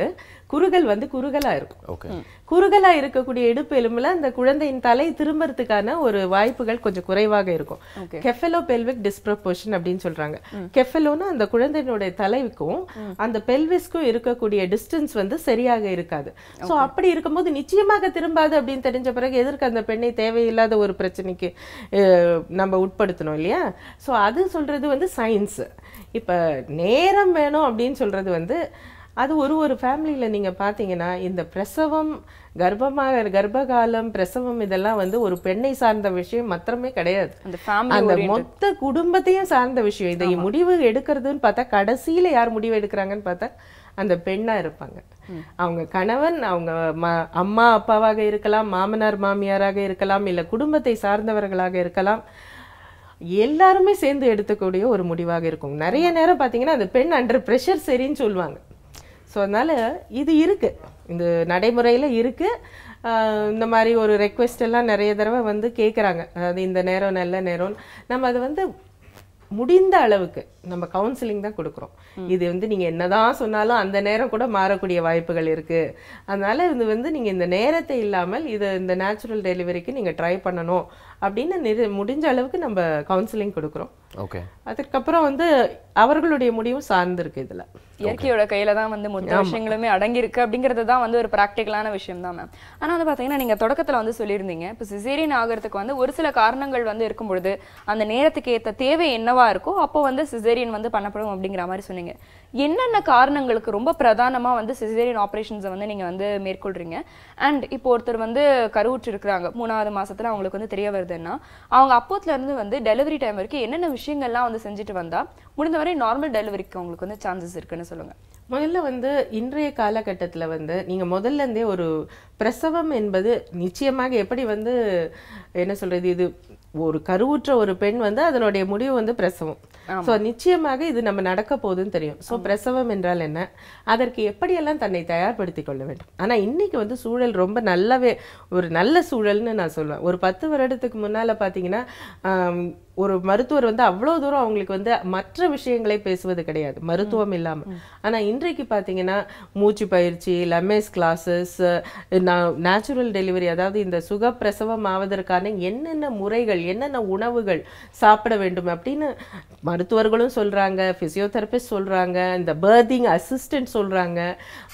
குறுகல் வந்து குறுகலா இருக்கும். ஓகே. குறுகலா இருக்கக்கூடிய இடுப்பு எலும்புல அந்த குழந்தையின் தலை திரும்பறதுக்கான ஒரு வாய்ப்புகள் கொஞ்சம் குறைவாக இருக்கும். கெஃபலோபெல்விக் டிஸ்ப்ரொபோர்ஷன் அப்படின்னு சொல்றாங்க. கெஃபலோனா அந்த குழந்தையினுடைய தலைக்கும் அந்த பெல்விஸ்க்கும் இருக்கக்கூடிய டிஸ்டன்ஸ் வந்து சரியாக இருக்காது. சோ அப்படி இருக்கும்போது நிச்சயமாக திரும்பாது அப்படின்னு தெரிஞ்ச பிறகு எதற்கு அந்த பெண்ணை தேவையில்லாத ஒரு பிரச்சனைக்கு நம்ம உட்படுத்தணும் இல்லையா? சோ அது சொல்றது வந்து சயின்ஸ். இப்ப நேரம் வேணும் அப்படின்னு சொல்றது வந்து அது ஒரு ஃபேமிலியில் நீங்கள் பார்த்தீங்கன்னா இந்த பிரசவம் கர்ப்பகாலம் பிரசவம் இதெல்லாம் வந்து ஒரு பெண்ணை சார்ந்த விஷயம் மாத்திரமே கிடையாது. அந்த மொத்த குடும்பத்தையும் சார்ந்த விஷயம். இதை முடிவு எடுக்கிறதுன்னு பார்த்தா கடைசியில யார் முடிவு எடுக்கிறாங்கன்னு பார்த்தா அந்த பெண்ணா இருப்பாங்க. அவங்க கணவன், அவங்க அம்மா அப்பாவாக இருக்கலாம், மாமனார் மாமியாராக இருக்கலாம், இல்ல குடும்பத்தை சார்ந்தவர்களாக இருக்கலாம். எல்லாருமே சேர்ந்து எடுத்துக்கூடிய ஒரு முடிவாக இருக்கும். நிறைய நேரம் பார்த்தீங்கன்னா அந்த பெண் அண்டர் ப்ரெஷர் சரின்னு சொல்லுவாங்க. ஸோ அதனால இது இருக்கு, இந்த நடைமுறையில் இருக்கு. இந்த மாதிரி ஒரு ரெக்வெஸ்ட் எல்லாம் நிறைய தடவை வந்து கேட்குறாங்க. அதாவது இந்த நேரம் நல்ல நேரம். நம்ம அதை வந்து முடிந்த அளவுக்கு நம்ம கவுன்சிலிங் தான் கொடுக்குறோம். இது வந்து நீங்க என்னதான் சொன்னாலும் அந்த நேரம் கூட மாறக்கூடிய வாய்ப்புகள் இருக்கு. அதனால இது வந்து நீங்க இந்த நேரத்தை இல்லாமல் இது இந்த நேச்சுரல் டெலிவரிக்கு நீங்க ட்ரை பண்ணணும் அப்படின்னு முடிஞ்ச அளவுக்கு நம்ம கவுன்சிலிங் கொடுக்குறோம். ஓகே. அதுக்கப்புறம் வந்து அவர்களுடைய முடிவும் சார்ந்து இருக்கு. இதுல இயற்கையோட கையில தான் வந்து மொத்த விஷயங்களுமே அடங்கி இருக்கு அப்படிங்கிறது தான் வந்து ஒரு பிராக்டிகலான விஷயம் தான் மேம். ஆனா வந்து பாத்தீங்கன்னா நீங்க தொடக்கத்துல வந்து சொல்லியிருந்தீங்க, இப்போ சிசேரியன் ஆகிறதுக்கு வந்து ஒரு சில காரணங்கள் வந்து இருக்கும் பொழுது அந்த நேரத்துக்கு ஏற்ற தேவை என்னவா இருக்கோ அப்போ வந்து சிசேரியன் வந்து பண்ணப்படும் அப்படிங்கிற மாதிரி சொன்னீங்க. என்னென்ன காரணங்களுக்கு ரொம்ப பிரதானமா வந்து சிசேரியன் ஆப்ரேஷன்ஸை வந்து நீங்க வந்து மேற்கொள்றீங்க? அண்ட் இப்போ ஒருத்தர் வந்து கருவுற்று இருக்கிறாங்க, 3வது மாசத்துல அவங்களுக்கு வந்து தெரிய வருதுன்னா அவங்க அப்போத்துல இருந்து வந்து டெலிவரி டைம் வரைக்கும் என்னென்ன விஷயங்கள்லாம் வந்து செஞ்சுட்டு வந்தா முடிந்தவரை நார்மல் டெலிவரிக்கு அவங்களுக்கு வந்து சான்சஸ் இருக்குன்னு சொல்லுங்க. முதல்ல வந்து இன்றைய காலகட்டத்துல வந்து நீங்க முதல்ல இருந்தே ஒரு பிரசவம் என்பது நிச்சயமாக எப்படி வந்து என்ன சொல்றது, இது ஒரு கருவுற்ற ஒரு பெண் வந்து அதனுடைய முடிவு வந்து பிரசவம். சோ நிச்சயமாக இது நம்ம நடக்க போகுதுன்னு தெரியும். சோ பிரசவம் என்றால் என்ன, அதற்கு எப்படியெல்லாம் தன்னை தயார்படுத்திக் கொள்ள வேண்டும். ஆனா இன்னைக்கு வந்து சூழல் ரொம்ப நல்லாவே ஒரு நல்ல சூழல்னு நான் சொல்லுவேன். ஒரு 10 வருடத்துக்கு முன்னால பாத்தீங்கன்னா ஒரு மருத்துவர் வந்து அவ்வளவு தூரம் அவங்களுக்கு வந்து மற்ற விஷயங்களை பேசுவது கிடையாது மருத்துவம் இல்லாம. ஆனா இன்றைக்கு பாத்தீங்கன்னா மூச்சு பயிற்சி, லெமேஸ் கிளாஸஸ், நேச்சுரல் டெலிவரி, அதாவது இந்த சுகப்பிரசவம் ஆவதற்கான என்னென்ன முறைகள், என்னென்ன உணவுகள் சாப்பிட வேண்டும் அப்படின்னு மருத்துவர்களும் சொல்றாங்க, பிசியோதெரபிஸ்ட் சொல்றாங்க, இந்த பர்திங் அசிஸ்டன்ட் சொல்றாங்க.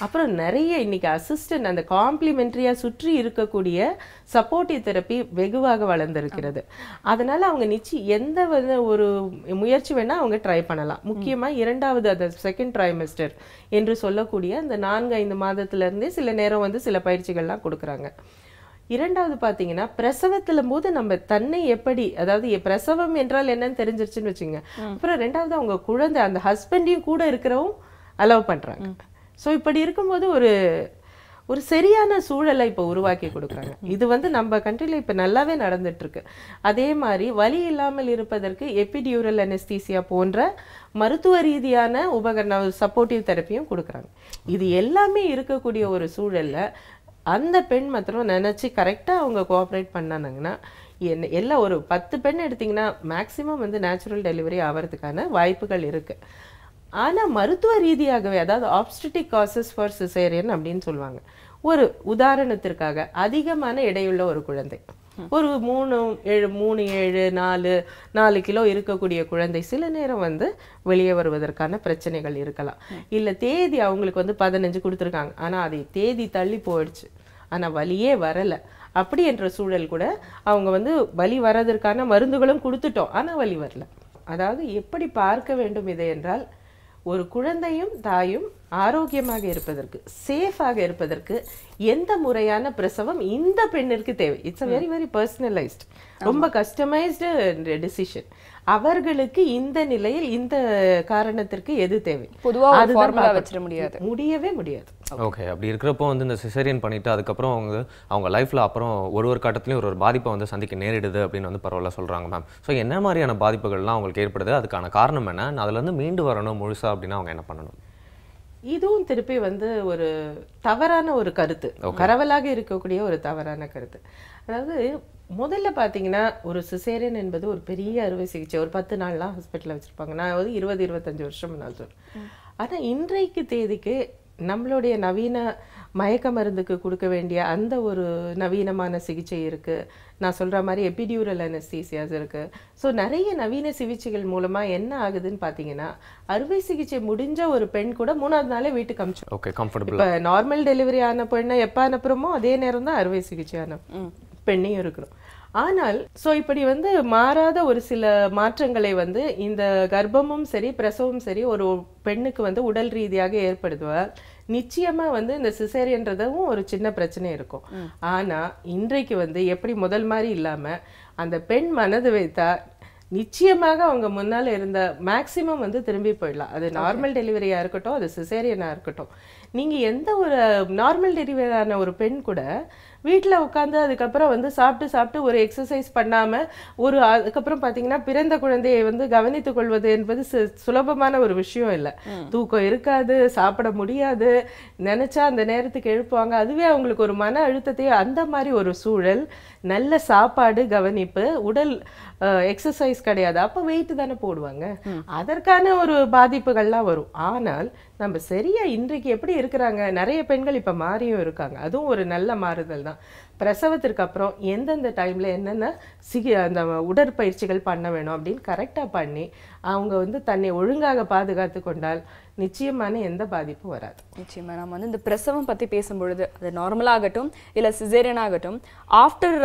அப்புறம் நிறைய இன்னைக்கு அசிஸ்டன்ட் அந்த காம்ப்ளிமெண்டரியா சுற்றி இருக்கக்கூடிய சப்போர்ட்டிவ் தெரப்பி வெகுவாக வளர்ந்திருக்கிறது. அதனால அவங்க எந்த ஒரு முயற்சி வேணா அவங்க ட்ரை பண்ணலாம். முக்கியமா 2வது அந்த செகண்ட் ட்ரைமெஸ்டர் என்று சொல்லக்கூடிய அந்த 4-5 மாதத்துல இருந்தே சில நேரம் வந்து சில பயிற்சிகள்லாம் கொடுக்குறாங்க. 2வது பாத்தீங்கன்னா பிரசவத்துல போது நம்ம தன்னை எப்படி, அதாவது பிரசவம் என்றால் என்னன்னு தெரிஞ்சிருச்சுன்னு வச்சுங்க. அப்புறம் 2வது அவங்க குழந்தை அந்த ஹஸ்பண்டையும் கூட இருக்கிறவும் அலோவ் பண்றாங்க. ஸோ இப்படி இருக்கும்போது ஒரு சரியான சூழலை இப்போ உருவாக்கி கொடுக்குறாங்க. இது வந்து நம்ம கண்ட்ரியில் இப்போ நல்லாவே நடந்துட்டு இருக்கு. அதே மாதிரி வலி இல்லாமல் இருப்பதற்கு எபிடியூரல் அனஸ்தீசியா போன்ற மருத்துவ ரீதியான உபகரண சப்போர்ட்டிவ் தெரப்பியும் கொடுக்குறாங்க. இது எல்லாமே இருக்கக்கூடிய ஒரு சூழல்ல அந்த பெண் மாத்திரம் நினைச்சு கரெக்டா அவங்க கோஆப்ரேட் பண்ணாங்கன்னா எல்லாம் ஒரு 10 பெண் எடுத்தீங்கன்னா மேக்சிமம் வந்து நேச்சுரல் டெலிவரி ஆகிறதுக்கான வாய்ப்புகள் இருக்கு. ஆனா மருத்துவ ரீதியாகவே, அதாவது ஆப்ஸ்டெட்டிக் காசஸ் ஃபார் சிசேரியன் அப்படின்னு சொல்லுவாங்க. ஒரு உதாரணத்திற்காக அதிகமான எடையுள்ள ஒரு குழந்தை, ஒரு 3-7-4 கிலோ இருக்கக்கூடிய குழந்தை சில நேரம் வந்து வெளியே வருவதற்கான பிரச்சனைகள் இருக்கலாம். இல்ல தேதி அவங்களுக்கு வந்து 15 கொடுத்துருக்காங்க, ஆனா அதை தேதி தள்ளி போயிடுச்சு, ஆனா வலியே வரல. அப்படி என்ற சூழல் கூட அவங்க வந்து வலி வர்றதற்கான மருந்துகளும் கொடுத்துட்டோம், ஆனா வலி வரல. அதாவது எப்படி பார்க்க வேண்டும் இதை என்றால், ஒரு குழந்தையும் தாயும் ஆரோக்கியமாக இருப்பதற்கு, சேஃபாக இருப்பதற்கு எந்த முறையான பிரசவம் இந்த பெண்ணிற்கு தேவை. It's a very very personalised, ரொம்ப கஸ்டமைஸ்டு டிசிஷன். அவர்களுக்கு இந்த நிலையில் இந்த காரணத்திற்கு எது தேவை, பொதுவா ஒரு ஃபார்முலா வச்சிட முடியாது, முடியவே முடியாது. ஓகே, அப்படி இருக்கிறப்போ வந்து இந்த சிசேரியன் பண்ணிட்டு அதுக்கப்புறம் அவங்க லைஃப்ல அப்புறம் ஒரு கட்டத்துலையும் ஒரு பாதிப்பை வந்து சந்திக்க நேரிடுது அப்படின்னு வந்து பரவாயில்ல சொல்றாங்க மேம். ஸோ என்ன மாதிரியான பாதிப்புகள்லாம் அவங்களுக்கு ஏற்படுது, அதுக்கான காரணம் என்ன, அதுல இருந்து மீண்டு வரணும் முழுசா அப்படின்னா அவங்க என்ன பண்ணணும்? இதுவும் திருப்பி வந்து ஒரு தவறான ஒரு கருத்து, பரவலாக இருக்கக்கூடிய ஒரு தவறான கருத்து. அதாவது முதல்ல பார்த்தீங்கன்னா ஒரு சிசேரியன் என்பது ஒரு பெரிய அறுவை சிகிச்சை, ஒரு 10 நாள்லாம் ஹாஸ்பிட்டலில் வச்சுருப்பாங்க. நான் வந்து 20-25 வருஷம் நான் சொல்கிறேன். ஆனால் இன்றைக்கு தேதிக்கு நம்மளுடைய நவீன மயக்க மருந்துக்கு கொடுக்க வேண்டிய அந்த ஒரு நவீனமான சிகிச்சை இருக்குது. நான் சொல்கிற மாதிரி எபிடியூரல் அனஸ்தீசியாஸ் இருக்குது. ஸோ நிறைய நவீன சிகிச்சைகள் மூலமாக என்ன ஆகுதுன்னு பார்த்தீங்கன்னா, அறுவை சிகிச்சை முடிஞ்ச ஒரு பெண் கூட 3ஆவது நாளே வீட்டுக்கு அனுப்பிச்சு. Okay, comfortable. இப்போ நார்மல் டெலிவரி ஆன பெண்ணை எப்போ அனுப்புகிறோமோ அதே நேரம் தான் அறுவை சிகிச்சையான பெண்ணையும் இருக்கணும். ஆனால் இப்படி வந்து மாறாத ஒரு சில மாற்றங்களை வந்து இந்த கர்ப்பமும் சரி பிரசவமும் சரி ஒரு பெண்ணுக்கு வந்து உடல் ரீதியாக ஏற்படுத்துவால் நிச்சயமா வந்து இந்த சிசேரியன்றதும் ஒரு சின்ன பிரச்சனை இருக்கும். ஆனா இன்றைக்கு வந்து எப்படி முதல் மாதிரி இல்லாம அந்த பெண் மனது வைத்தா நிச்சயமாக அவங்க முன்னால இருந்த மேக்சிமம் வந்து திரும்பி போயிடலாம். அது நார்மல் டெலிவரியா இருக்கட்டும், அது சிசேரியனா இருக்கட்டும். நீங்க எந்த ஒரு நார்மல் டெலிவரியான ஒரு பெண் கூட வீட்டில் உட்காந்து அதுக்கப்புறம் வந்து சாப்பிட்டு ஒரு எக்ஸசைஸ் பண்ணாமல் அதுக்கப்புறம் பார்த்தீங்கன்னா பிறந்த குழந்தையை வந்து கவனித்துக் கொள்வது என்பது சுலபமான ஒரு விஷயம் இல்லை. தூக்கம் இருக்காது, சாப்பிட முடியாது, நினைச்சா அந்த நேரத்துக்கு எழுப்புவாங்க. அதுவே அவங்களுக்கு ஒரு மன அழுத்தத்தையே, அந்த மாதிரி ஒரு சூழல், நல்ல சாப்பாடு கவனிப்பு, உடல் எக்ஸசைஸ் கிடையாது, அப்போ வெயிட் தானே போடுவாங்க. அதற்கான ஒரு பாதிப்புகள்லாம் வரும். ஆனால் நம்ம சரியா இன்றைக்கு எப்படி இருக்கிறாங்க, நிறைய பெண்கள் இப்ப மாறியும் இருக்காங்க. அதுவும் ஒரு நல்ல மாறுதல் தான். பிரசவத்திற்கு அப்புறம் எந்தெந்த டைம்ல என்னென்ன அந்த உடற்பயிற்சிகள் பண்ண வேணும் அப்படின்னு கரெக்டா பண்ணி அவங்க வந்து தன்னை ஒழுங்காக பாதுகாத்து கொண்டால் நிச்சயமான எந்த பாதிப்பும் வராது. நிச்சயமா நம்ம வந்து இந்த பிரசவம் பத்தி பேசும்பொழுது அது நார்மலாகட்டும் இல்ல சிசேரியன் ஆகட்டும், ஆஃப்டர்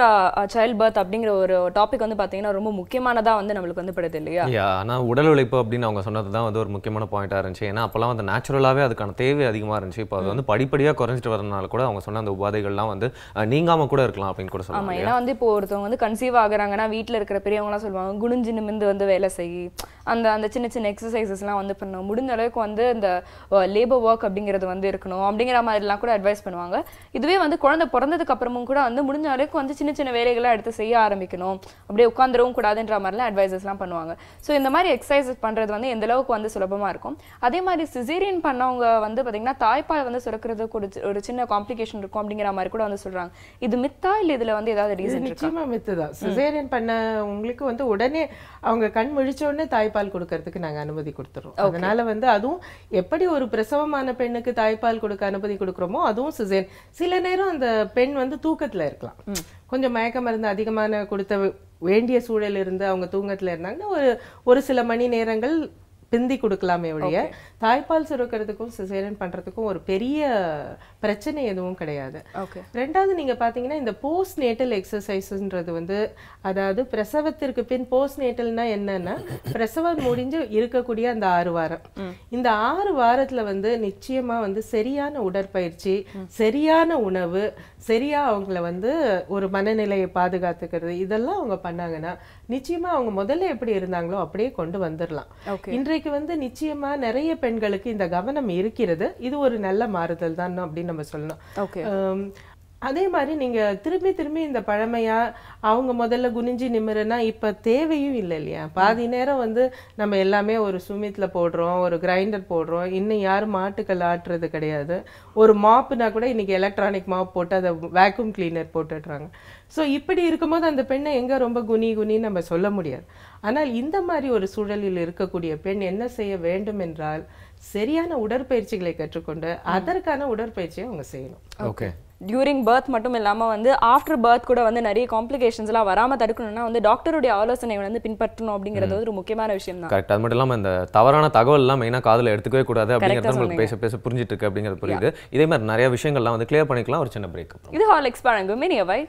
சைல்ட் பர்த் அப்படிங்கிற ஒரு டாபிக் வந்து பாத்தீங்கன்னா ரொம்ப முக்கியமானதா வந்து நம்மளுக்கு வந்து படுது இல்லையா? ஆனா உடல் உழைப்பு அப்படின்னு அவங்க சொன்னதுதான் வந்து ஒரு முக்கியமான பாயிண்டா இருந்துச்சு. ஏன்னா அப்பெல்லாம் வந்து நேச்சுரலாவே அதுக்கான தேவை அதிகமா இருந்துச்சு. இப்போ அது வந்து படிப்படியா குறைஞ்சிட்டு வரதுனால கூட அவங்க சொன்ன அந்த உபாதைகள்லாம் வந்து நீங்காம கூட இருக்கலாம் அப்படின்னு கூட சொல்லுவாங்க. ஆமா, ஏன்னா வந்து இப்போ ஒருத்தவங்க வந்து கன்சீவ் ஆகுறாங்கன்னா வீட்டுல இருக்கிற பெரியவங்கலாம் சொல்லுவாங்க குனிஞ்சு நிமிந்து வந்து வேலை செய்யி, அந்த சின்ன சின்ன எக்ஸசைசஸ்லாம் வந்து பண்ணணும், முடிஞ்ச அளவுக்கு வந்து இந்த லேபர் ஒர்க் அப்படிங்கிறது வந்து இருக்கணும் அப்படிங்கிற மாதிரிலாம் கூட அட்வைஸ் பண்ணுவாங்க. இதுவே வந்து குழந்தை பிறந்ததுக்கு அப்புறமும் கூட வந்து முடிஞ்ச அளவுக்கு வந்து சின்ன சின்ன வேலைகள்லாம் எடுத்து செய்ய ஆரம்பிக்கணும், அப்படியே உட்காந்துடவும் கூடாதுன்ற மாதிரிலாம் அட்வைசஸ்லாம் பண்ணுவாங்க. ஸோ இந்த மாதிரி எக்ஸசைசஸ் பண்றது வந்து எந்த அளவுக்கு வந்து சுலபமா இருக்கும். அதே மாதிரி சிசேரியன் பண்ணவங்க வந்து பார்த்தீங்கன்னா தாய்ப்பால் வந்து சுரக்கிறதுக்கு ஒரு சின்ன காம்ப்ளிகேஷன் இருக்கும் அப்படிங்கிற மாதிரி கூட வந்து சொல்றாங்க. இது மித்தா இல்ல இதுல வந்து ஏதாவது ரீசன் இருக்கா? நிச்சயமா மித்து தான். சிசேரியன் பண்ண உங்களுக்கு வந்து உடனே அவங்க கண் முழிச்ச உடனே தாய்ப்பால் கொடுக்கறதுக்கு நாங்க அனுமதி கொடுத்துறோம். அதனால வந்து அதுவும் எப்படி ஒரு பிரசவமான பெண்ணுக்கு தாய்ப்பால் கொடுக்க அனுமதி கொடுக்குறோமோ அதுவும் சிசேரியன். சில நேரம் அந்த பெண் வந்து தூக்கத்துல இருக்கலாம், கொஞ்சம் மயக்க மருந்து அதிகமான கொடுத்த வேண்டிய சூழல் இருந்து அவங்க தூங்கத்துல இருந்தாங்கன்னா ஒரு சில மணி நேரங்கள் பிந்தி கொடுக்கலாமே ஒழிய தாய்ப்பால் சுரக்கிறதுக்கும் சிசேரியன் பண்றதுக்கும் ஒரு பெரிய பிரச்சனை எதுவும் கிடையாது. ரெண்டாவது நீங்க பாத்தீங்கன்னா இந்த போஸ்ட் நேட்டல் எக்ஸசைஸ்ன்றது வந்து, அதாவது பிரசவத்திற்கு பின் போஸ்ட் நேட்டல்னா என்னன்னா பிரசவம் முடிஞ்சு இருக்கக்கூடிய அந்த 6 வாரம், இந்த 6 வாரத்துல வந்து நிச்சயமா வந்து சரியான உடற்பயிற்சி, சரியான உணவு, சரியா அவங்கள வந்து ஒரு மனநிலையை பாதுகாத்துக்கிறது, இதெல்லாம் அவங்க பண்ணாங்கன்னா நிச்சயமா அவங்க முதல்ல எப்படி இருந்தாங்களோ அப்படியே கொண்டு வந்துடலாம். இன்றைக்கு வந்து நிச்சயமா நிறைய பெண்களுக்கு இந்த கவனம் இருக்கிறது. இது ஒரு நல்ல மாறுதல் தான் அப்படின்னு நம்ம சொல்லணும். அதே மாதிரி நீங்க திரும்பி இந்த பழமையா அவங்க முதல்ல குனிஞ்சி நிமிருனா இப்ப தேவையும் இல்லை இல்லையா? பாதி நேரம் வந்து நம்ம எல்லாமே ஒரு சுமித்ல போடுறோம், ஒரு கிரைண்டர் போடுறோம், இன்னும் யாரும் மாட்டுக்கள் ஆட்டுறது கிடையாது. ஒரு மாப்புனா கூட இன்னைக்கு எலக்ட்ரானிக் மாப் போட்டு அதை வேக்யூம் கிளீனர் போட்டுடுறாங்க. ஸோ இப்படி இருக்கும்போது அந்த பெண்ணை எங்க ரொம்ப குனின்னு நம்ம சொல்ல முடியாது. ஆனால் இந்த மாதிரி ஒரு சூழலில் இருக்கக்கூடிய பெண் என்ன செய்ய வேண்டும் என்றால் சரியான உடற்பயிற்சிகளை கற்றுக்கொண்டு அதற்கான உடற்பயிற்சியை அவங்க செய்யணும். ஓகே, டியூரிங் பர்த் மட்டும் இல்லாமல் வந்து ஆஃப்டர் பர்த் கூட வந்து நிறைய காம்ப்ளிகேஷன்ஸ்லாம் வராமல் தடுக்கணும்னா வந்து டாக்டருடைய ஆலோசனை வந்து பின்பற்றணும் அப்படிங்கிறது ஒரு முக்கியமான விஷயம் தான். கரெக்ட். அது மட்டும் இல்லாமல் இந்த தவறான தகவல்லாம் மெயினாக காதில் எடுத்துக்கவே கூடாது அப்படிங்கிறது உங்களுக்கு பேச புரிஞ்சிட்டு இருக்கு அப்படிங்கிறது புரியுது. இதே மாதிரி நிறைய விஷயங்கள்லாம் வந்து கிளியர் பண்ணிக்கலாம். ஒரு சின்ன பிரேக். இது ஹார்லிக்ஸ் வழங்கும் இனியவை.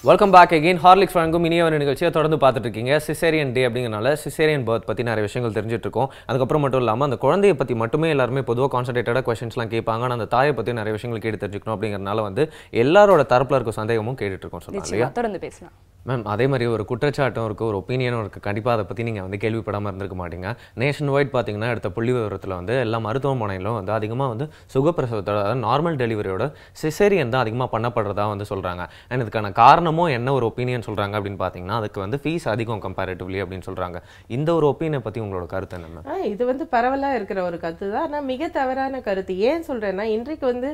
Welcome back again. ஹார்லிக்ஸ் வழங்கும் இனிய ஒரு நிகழ்ச்சியை தொடர்ந்து பார்த்துட்டு இருக்கீங்க. சிசேரியன் டே அப்படிங்கிறனால சிசேரியன் பர்த் பற்றி நிறைய விஷயங்கள் தெரிஞ்சுட்டு இருக்கோம். அதுக்கப்புறம் மட்டும் இல்லாமல் அந்த குழந்தையை பற்றி மட்டுமே எல்லாருமே பொதுவாக கான்சன்ட்ரேட்டடாக கொஸ்டின்ஸ்லாம் கேட்பாங்க. ஆனால் அந்த தாயை பற்றி நிறைய விஷயங்கள் கேட்டு தெரிஞ்சுக்கணும் அப்படிங்கிறனால வந்து எல்லாரோட தரப்பில் இருக்க சந்தேகமும் கேட்டுட்டு இருக்கோம் சொல்லலாம் இல்லையா? தொடர்ந்து பேசலாம் மேம். அதே மாதிரி ஒரு குற்றச்சாட்டும் இருக்குது, ஒரு ஒப்பீனியனும் இருக்குது. கண்டிப்பாக அதை பற்றி நீங்கள் வந்து கேள்விப்படாமல் இருந்திருக்க மாட்டீங்க. நேஷன் வைட் பார்த்தீங்கன்னா எடுத்த புள்ளி விவரத்தில் வந்து எல்லா மருத்துவமனையிலும் வந்து அதிகமாக வந்து சுகப்பிரசவத்தோட அதாவது நார்மல் டெலிவரியோட சிசேரியன் தான் அதிகமாக பண்ணப்படுறதா வந்து சொல்கிறாங்க. அண்ட் இதுக்கான காரணமும் என்ன ஒரு ஒப்பீனியன் சொல்கிறாங்க அப்படின்னு பார்த்தீங்கன்னா அதுக்கு வந்து ஃபீஸ் அதிகம் கம்பேரிட்டிவ்லி அப்படின்னு சொல்கிறாங்க. இந்த ஒரு ஒப்பீனியனை பற்றி உங்களோட கருத்து என்ன மேம்? இது வந்து பரவலாக இருக்கிற ஒரு கருத்து தான். ஆனால் மிக தவறான கருத்து. ஏன் சொல்கிறேன்னா, இன்றைக்கு வந்து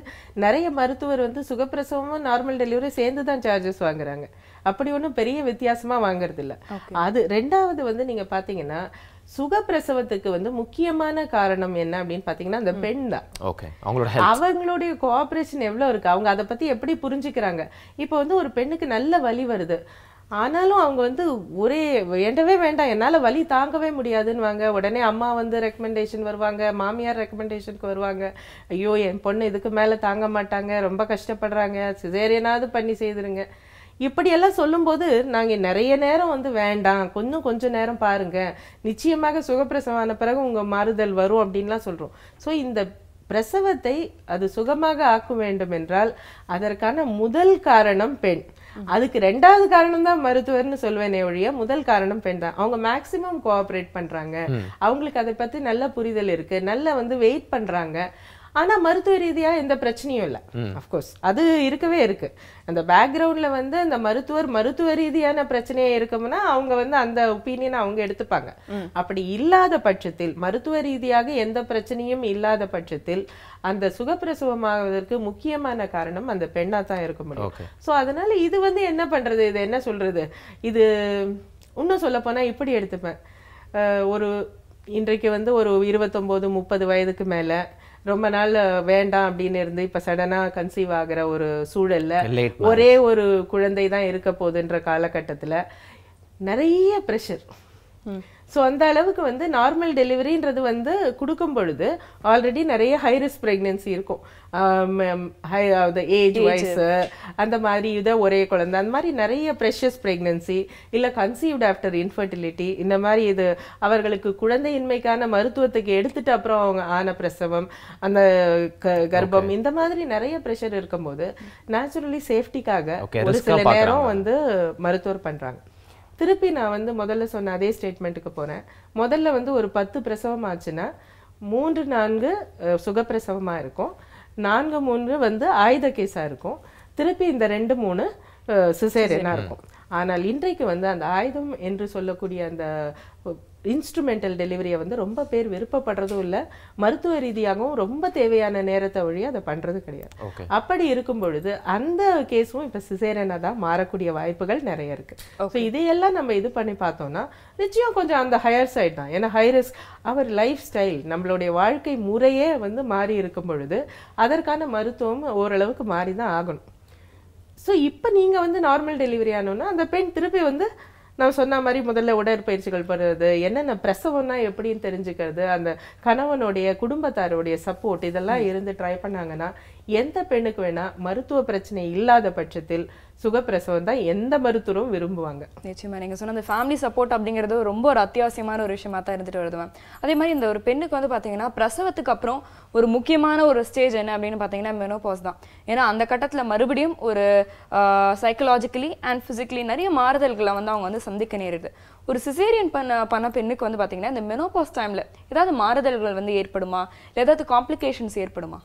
நிறைய மருத்துவர் வந்து சுகப்பிரசவமும் நார்மல் டெலிவரி சேர்ந்து தான் சார்ஜஸ் வாங்குறாங்க. அப்படி ஒன்றும் பெரிய வித்தியாசமா வாங்குறது இல்லை. அது ரெண்டாவது வந்து நீங்க பாத்தீங்கன்னா சுகப்பிரசவத்துக்கு வந்து முக்கியமான காரணம் என்ன அப்படின்னு பாத்தீங்கன்னா அந்த பெண் தான். அவங்களுடைய கோஆபரேஷன் எவ்வளவு இருக்கு, அவங்க அதை பத்தி எப்படி புரிஞ்சுக்கிறாங்க. இப்போ வந்து ஒரு பெண்ணுக்கு நல்ல வலி வருது, ஆனாலும் அவங்க வந்து ஒரே வேண்டவே வேண்டாம், என்னால வலி தாங்கவே முடியாதுன்னு வாங்க. உடனே அம்மா வந்து ரெக்கமெண்டேஷன் வருவாங்க, மாமியார் ரெக்கமெண்டேஷனுக்கு வருவாங்க. ஐயோ என் பொண்ணு இதுக்கு மேல தாங்க மாட்டாங்க, ரொம்ப கஷ்டப்படுறாங்க, சிசேரியனாவது பண்ணி செய்திருங்க. இப்படியெல்லாம் சொல்லும்போது நாங்கள் நிறைய நேரம் வந்து வேண்டாம், கொஞ்சம் நேரம் பாருங்க, நிச்சயமாக சுகப்பிரசவமான பிறகு உங்கள் மாறுதல் வரும் அப்படின்லாம் சொல்கிறோம். ஸோ இந்த பிரசவத்தை அது சுகமாக ஆக்க வேண்டும் என்றால் அதற்கான முதல் காரணம் பெண். அதுக்கு ரெண்டாவது காரணம் தான் மருத்துவர்னு சொல்வேனே ஒழிய முதல் காரணம் பெண் தான். அவங்க மேக்சிமம் கோஆபரேட் பண்றாங்க, அவங்களுக்கு அதை பத்தி நல்ல புரிதல் இருக்கு, நல்ல வந்து வெயிட் பண்றாங்க. ஆனா மருத்துவ ரீதியா எந்த பிரச்சனையும் இல்லை. அப்கோர்ஸ் அது இருக்கவே இருக்கு. அந்த பேக்ரவுண்ட்ல வந்து அந்த மருத்துவ ரீதியான பிரச்சனையே இருக்கும்னா அவங்க வந்து அந்த ஒப்பீனியன் அவங்க எடுத்துப்பாங்க. அப்படி இல்லாத பட்சத்தில், மருத்துவ ரீதியாக எந்த பிரச்சனையும் இல்லாத பட்சத்தில் அந்த சுகப்பிரசவமாவதற்கு முக்கியமான காரணம் அந்த பெண்ணா தான் இருக்க முடியும். சோ அதனால இது வந்து என்ன பண்றது, இது என்ன சொல்றது, இது இன்னும் சொல்ல போனா இப்படி எடுத்துப்பேன். ஒரு இன்றைக்கு வந்து ஒரு 29-30 வயதுக்கு மேல ரொம்ப நாள் வேண்டாம் அப்படின்னு இருந்து இப்ப சடனா கன்சீவ் ஆகிற ஒரு சூழல்ல ஒரே ஒரு குழந்தை தான் இருக்க போகுதுன்ற காலகட்டத்துல நிறைய பிரஷர். ஸோ அந்த அளவுக்கு வந்து நார்மல் டெலிவரின்றது வந்து கொடுக்கும் பொழுது ஆல்ரெடி நிறைய ஹை ரிஸ்க் பிரெக்னன்சி இருக்கும். ஏஜ் வைஸ் அந்த மாதிரி இதை ஒரே குழந்தை அந்த மாதிரி நிறைய ப்ரெஷஸ் பிரெக்னன்சி இல்லை கன்சீவ்ட் ஆஃப்டர் இன்ஃபர்டிலிட்டி இந்த மாதிரி இது அவர்களுக்கு குழந்தையின்மைக்கான மருத்துவத்துக்கு எடுத்துட்டு அப்புறம் அவங்க ஆன பிரசவம் அந்த கர்ப்பம் இந்த மாதிரி நிறைய ப்ரெஷர் இருக்கும்போது நேச்சுரலி சேஃப்டிக்காக ஒரு சில நேரம் வந்து மருத்துவர் பண்றாங்க. திருப்பி நான் வந்து முதல்ல சொன்ன அதே ஸ்டேட்மெண்ட்டுக்கு போறேன். முதல்ல வந்து ஒரு 10 பிரசவம் ஆச்சுன்னா 3-4 சுகப்பிரசவமா இருக்கும், 4-3 வந்து ஆயுத கேஸா இருக்கும், திருப்பி இந்த 2-3 சிசேரியனா இருக்கும். ஆனால் இன்றைக்கு வந்து அந்த ஆயுதம் என்று சொல்லக்கூடிய அந்த இன்ஸ்ட்ருமெண்டல் டெலிவரியை வந்து ரொம்ப பேர் விருப்பப்படுறதும் இல்லை, மருத்துவ ரீதியாகவும் ரொம்ப தேவையான நேரத்தை வழியா அதை பண்றது கிடையாது. அப்படி இருக்கும் பொழுது அந்த கேஸும் இப்ப சிசேரியனா தான் மாறக்கூடிய வாய்ப்புகள் நிறைய இருக்கு. ஸோ இதையெல்லாம் நம்ம இது பண்ணி பார்த்தோம்னா நிச்சயம் கொஞ்சம் அந்த ஹையர் சைட் தான். ஏன்னா high risk our lifestyle நம்மளுடைய வாழ்க்கை முறையே வந்து மாறி இருக்கும் பொழுது அதற்கான மருத்துவம் ஓரளவுக்கு மாறி தான் ஆகணும். ஸோ இப்போ நீங்க வந்து நார்மல் டெலிவரி ஆனோன்னா அந்த பெண் திருப்பி வந்து நான் சொன்ன மாதிரி முதல்ல உடற்பயிற்சிகள் பண்ணுறது, என்னென்ன பிரசவம்னா எப்படின்னு தெரிஞ்சுக்கிறது, அந்த கணவனுடைய குடும்பத்தாருடைய சப்போர்ட் இதெல்லாம் இருந்து ட்ரை பண்ணாங்கன்னா எந்த பெண்ணுக்கு வேணா மருத்துவ பிரச்சனை இல்லாத பட்சத்தில் சுகப்பிரசவம் தான் எந்த மருத்துவரும் விரும்புவாங்க. நிச்சயமா நீங்க சொன்ன அந்த ஃபேமிலி சப்போர்ட் அப்படிங்கிறது ரொம்ப ஒரு அத்தியாவசியமான ஒரு விஷயமா தான் இருந்துட்டு வருது மேம். அதே மாதிரி இந்த ஒரு பெண்ணுக்கு வந்து பாத்தீங்கன்னா பிரசவத்துக்கு அப்புறம் ஒரு முக்கியமான ஒரு ஸ்டேஜ் என்ன அப்படின்னு பாத்தீங்கன்னா மெனோபாஸ் தான். ஏன்னா அந்த கட்டத்துல மறுபடியும் ஒரு சைக்கலாஜிக்கலி அண்ட் பிசிக்கலி நிறைய மாறுதல்களை வந்து அவங்க வந்து சந்திக்க நேரிடுது. ஒரு சிசேரியன் பண்ண பெண்ணுக்கு வந்து பாத்தீங்கன்னா இந்த மெனோபாஸ் டைம்ல ஏதாவது மாறுதல்கள் வந்து ஏற்படுமா, ஏதாவது காம்ப்ளிகேஷன்ஸ் ஏற்படுமா?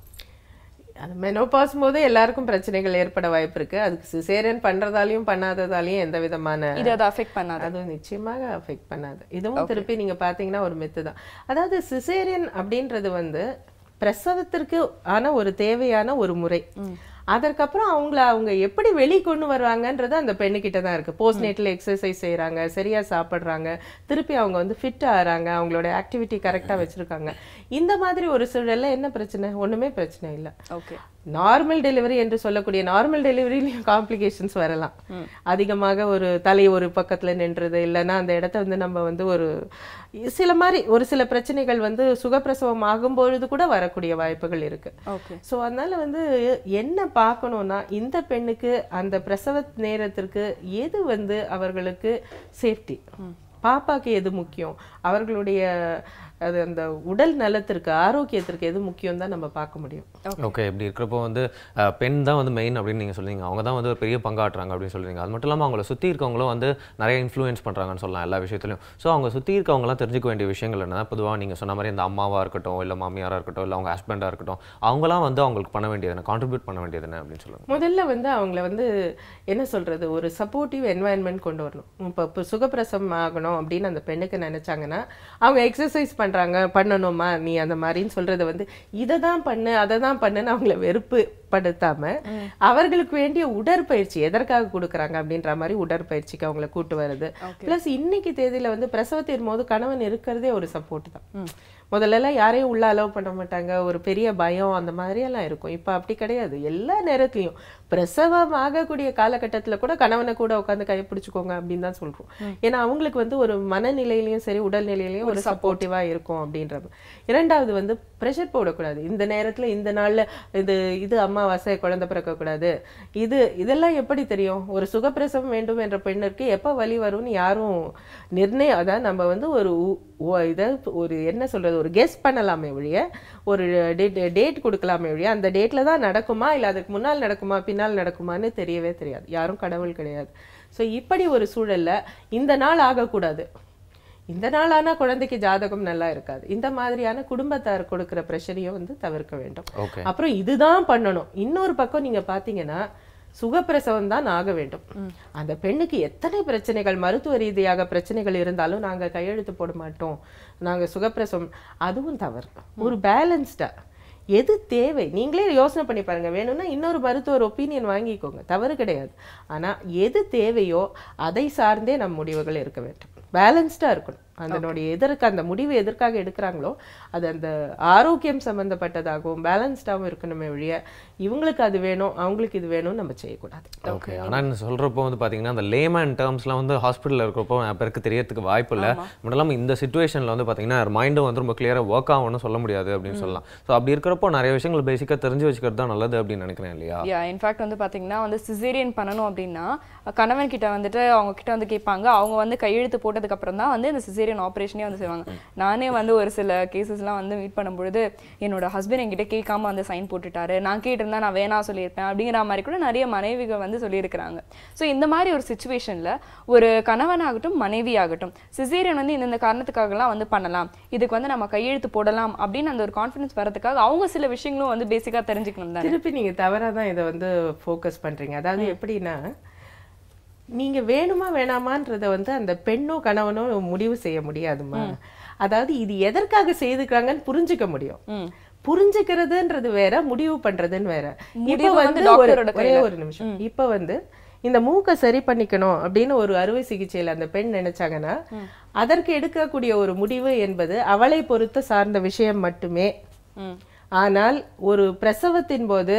அது மெனோபாஸ் போது எல்லாருக்கும் பிரச்சனைகள் ஏற்பட வாய்ப்பு இருக்கு. அதுக்கு சிசேரியன் பண்றதாலையும் பண்ணாததாலையும் எந்த விதமான இது அதை அஃபெக்ட் பண்ணாது, அது நிச்சயமாக அஃபெக்ட் பண்ணாது. இதுவும் திருப்பி நீங்க பாத்தீங்கன்னா ஒரு மித்து தான். அதாவது சிசேரியன் அப்படின்றது வந்து பிரசவத்திற்கு ஆன ஒரு தேவையான ஒரு முறை. அதற்கப்புறம் அவங்க எப்படி வெளிக்கொண்டு வருவாங்கன்றது அந்த பெண்ணுகிட்ட தான் இருக்கு. போஸ்ட் நேட்டல் எக்ஸசைஸ் செய்யறாங்க, சரியா சாப்பிடுறாங்க, திருப்பி அவங்க வந்து ஃபிட் ஆகிறாங்க, அவங்களோட ஆக்டிவிட்டி கரெக்டா வச்சிருக்காங்க. இந்த மாதிரி ஒரு சூழல்ல என்ன பிரச்சனை? ஒண்ணுமே பிரச்சனை இல்லை. ஓகே, நார்மல் டெலிவரி என்று சொல்லக்கூடிய நார்மல் டெலிவரியிலையும் காம்ப்ளிகேஷன்ஸ் வரலாம். அதிகமாக ஒரு தலை ஒரு பக்கத்துல நின்றது, இல்லைன்னா அந்த இடத்த வந்து நம்ம வந்து ஒரு சில பிரச்சனைகள் வந்து சுகப்பிரசவம் ஆகும்பொழுது கூட வரக்கூடிய வாய்ப்புகள் இருக்கு. ஸோ அதனால வந்து என்ன பார்க்கணும்னா இந்த பெண்ணுக்கு அந்த பிரசவ நேரத்திற்கு எது வந்து அவர்களுக்கு சேஃப்டி, பாப்பாக்கு எது முக்கியம், அவர்களுடைய அது அந்த உடல் நலத்திற்கு ஆரோக்கியத்திற்கு எது முக்கியம் தான் நம்ம பார்க்க முடியும். ஓகே, இப்படி இருக்கிறப்போ வந்து பெண் தான் வந்து மெயின் அப்படின்னு நீங்கள் சொல்றீங்க. அவங்க தான் வந்து ஒரு பெரிய பங்காற்றுறாங்க அப்படின்னு சொல்றீங்க. அது மட்டும் இல்லாமல் அவங்கள சுற்றி இருக்கவங்களும் வந்து நிறைய இன்ஃப்ளூயன்ஸ் பண்ணுறாங்கன்னு சொல்லலாம் எல்லா விஷயத்துலையும். ஸோ அவங்க சுற்றி இருக்கவங்களாம் தெரிஞ்சுக்க வேண்டிய விஷயங்கள் என்ன? பொதுவாக நீங்கள் சொன்ன மாதிரி இந்த அம்மாவாக இருக்கட்டும், இல்லை மாமியாராக இருக்கட்டும், இல்லை அவங்க ஹஸ்பண்டாக இருக்கட்டும், அவங்களாம் வந்து அவங்களுக்கு பண்ண வேண்டியது என்ன, கான்ட்ரிபியூட் பண்ண வேண்டியது என்ன அப்படின்னு சொல்லுவாங்க. முதல்ல வந்து அவங்கள வந்து என்ன சொல்றது, ஒரு சப்போர்ட்டிவ் என்வாயன்மெண்ட் கொண்டு வரணும். இப்போ சுகப்பிரசவம் ஆகணும் அப்படின்னு அந்த பெண்ணுக்கு நினைச்சாங்கன்னா அவங்க எக்ஸசைஸ் பண்ணணுமா நீ அந்த மாதிரின்னு சொல்றத வந்து இதை தான் பண்ணு அதை தான் பண்ணுன்னு அவங்கள வெறுப்பு படுத்தாம அவர்களுக்கு வேண்டிய உடற்பயிற்சி எதற்காக கொடுக்குறாங்க அப்படின்ற மாதிரி உடற்பயிற்சிக்கு அவங்கள கூட்டு வருது. பிளஸ் இன்னைக்கு தேதியில வந்து பிரசவத்தின் போது கணவன் இருக்கிறதே ஒரு சப்போர்ட் தான். முதல்ல எல்லாம் யாரையும் உள்ள அலோவ் பண்ண மாட்டாங்க, ஒரு பெரிய பயம் அந்த மாதிரி எல்லாம் இருக்கும். இப்ப அப்படி கிடையாது. எல்லா நேரத்திலையும் பிரசவம் ஆகக்கூடிய காலகட்டத்துல கூட கணவனை கூட உட்காந்து கை பிடிச்சுக்கோங்க அப்படின்னு தான் சொல்றோம். ஏன்னா அவங்களுக்கு வந்து ஒரு மனநிலையிலயும் சரி உடல்நிலையிலயும் ஒரு சப்போர்ட்டிவா இருக்கும் அப்படின்றது. இரண்டாவது வந்து ப்ரெஷர் போடக்கூடாது. இந்த நேரத்துல இந்த நாள்ல இது அமாவாசை குழந்தை பிறக்க கூடாது, இதெல்லாம் எப்படி தெரியும்? ஒரு சுகப்பிரசவம் வேண்டும் என்ற பெண்ணிற்கு எப்ப வலி வரும்னு யாரும் நிர்ணயம், அதாவது நம்ம வந்து ஒரு என்ன சொல்றது, ஒரு கெஸ் பண்ணலாமே ஒழிய ஒரு டேட் கொடுக்கலாமே ஒழிய அந்த டேட்ல தான் நடக்குமா இல்ல அதுக்கு முன்னால் நடக்குமா பின்னால் நடக்குமான்னு தெரியவே தெரியாது. யாரும் கடவுள் கிடையாது. ஸோ இப்படி ஒரு சூழல்ல இந்த நாள் ஆகக்கூடாது, இந்த நாள் ஆனா குழந்தைக்கு ஜாதகம் நல்லா இருக்காது, இந்த மாதிரியான குடும்பத்தார் கொடுக்கிற பிரஷரையும் வந்து தவிர்க்க வேண்டும். அப்புறம் இதுதான் பண்ணணும். இன்னொரு பக்கம் நீங்க பாத்தீங்கன்னா சுகப்பிரசவம் தான் ஆக வேண்டும். அந்த பெண்ணுக்கு எத்தனை பிரச்சனைகள், மருத்துவ ரீதியாக பிரச்சனைகள் இருந்தாலும் நாங்க கையெழுத்து போட மாட்டோம், நாங்க சுகப்பிரசவம், அதுவும் தவறு. ஒரு பேலன்ஸ்டா எது தேவை நீங்களே யோசனை பண்ணி பாருங்க. வேணும்னா இன்னொரு மருத்துவர் ஒப்பீனியன் வாங்கிக்கோங்க, தவறு கிடையாது. ஆனா எது தேவையோ அதை சார்ந்தே நம் முடிவுகள் இருக்க வேண்டும். பேலன்ஸ்டா இருக்கணும். அதனுடைய அந்த முடிவு எதற்காக எடுக்கிறாங்களோ அது அந்த ஆரோக்கியம் சம்பந்தப்பட்டதாகவும் பேலன்ஸ்டாகவும் இருக்கணுமே ஒழிய இவங்களுக்கு அது வேணும் அவங்களுக்கு இது வேணும்னு நம்ம செய்யக்கூடாது. ஓகே, ஆனால் சொல்றப்போ வந்து பார்த்தீங்கன்னா அந்த லேமேன் டேர்ம்ஸ்லாம் வந்து ஹாஸ்பிட்டலில் இருக்கிறப்போ பிறகு தெரியறதுக்கு வாய்ப்பு இல்லை. மட்டும் இல்லாமல் இந்த சுச்சுவேஷனில் வந்து பார்த்தீங்கன்னா மைண்டும் வந்து ரொம்ப கிளியராக ஒர்க் ஆகும்னு சொல்ல முடியாது அப்படின்னு சொல்லலாம். ஸோ அப்படி இருக்கிறப்போ நிறைய விஷயங்கள் பேசிக்காக தெரிஞ்சு வச்சுக்கிறது தான் நல்லது அப்படின்னு நினைக்கிறேன் இல்லையா? இன்ஃபேக்ட் வந்து பார்த்தீங்கன்னா வந்து சிசேரியன் பண்ணணும் அப்படின்னா கணவன் கிட்ட வந்துட்டு அவங்க கிட்ட வந்து கேட்பாங்க. அவங்க வந்து கையெழுத்து போட்டதுக்கு அப்புறம் தான் வந்து இந்த சிசேரியன் ஆப்ரேஷனே வந்து செய்வாங்க. நானே வந்து ஒரு சில கேசஸ்லாம் வந்து மீட் பண்ணும்பொழுது என்னோட ஹஸ்பண்ட் என்கிட்ட கேட்காம வந்து சைன் போட்டுட்டாரு, நான் கேட்டிருந்தா நான் வேணா சொல்லியிருப்பேன் அப்படிங்கிற மாதிரி கூட நிறைய மனைவிகள் வந்து சொல்லியிருக்கிறாங்க. ஸோ இந்த மாதிரி ஒரு சுச்சுவேஷன்ல ஒரு கணவனாகட்டும் மனைவி ஆகட்டும் சிசேரியன் வந்து இந்த காரணத்துக்காகலாம் வந்து பண்ணலாம், இதுக்கு வந்து நம்ம கையெழுத்து போடலாம் அப்படின்னு அந்த ஒரு கான்ஃபிடன்ஸ் வரதுக்காக அவங்க சில விஷயங்களும் வந்து பேசிக்கா தெரிஞ்சுக்கணும் தான். திருப்பி நீங்க தவறா தான் இதை வந்து ஃபோக்கஸ் பண்றீங்க. அதாவது எப்படின்னா நீங்க வேணுமா வேணாமான்றத வந்து அந்த பெண்ணோ கணவனோ முடிவு செய்ய முடியாதுமா. அதாவது இது எதற்காக செய்துக்கிறாங்கன்னு புரிஞ்சுக்க முடியும். புரிஞ்சுக்கிறதுன்றது வேற, முடிவு பண்றதுன்னு வேற. இப்ப வந்து ஒரே ஒரு நிமிஷம், இப்ப வந்து இந்த மூக்கை சரி பண்ணிக்கணும் அப்படின்னு ஒரு அறுவை சிகிச்சையில அந்த பெண் நினைச்சாங்கன்னா அதற்கு எடுக்கக்கூடிய ஒரு முடிவு என்பது அவளை பொறுத்து சார்ந்த விஷயம் மட்டுமே. ஆனால் ஒரு பிரசவத்தின் போது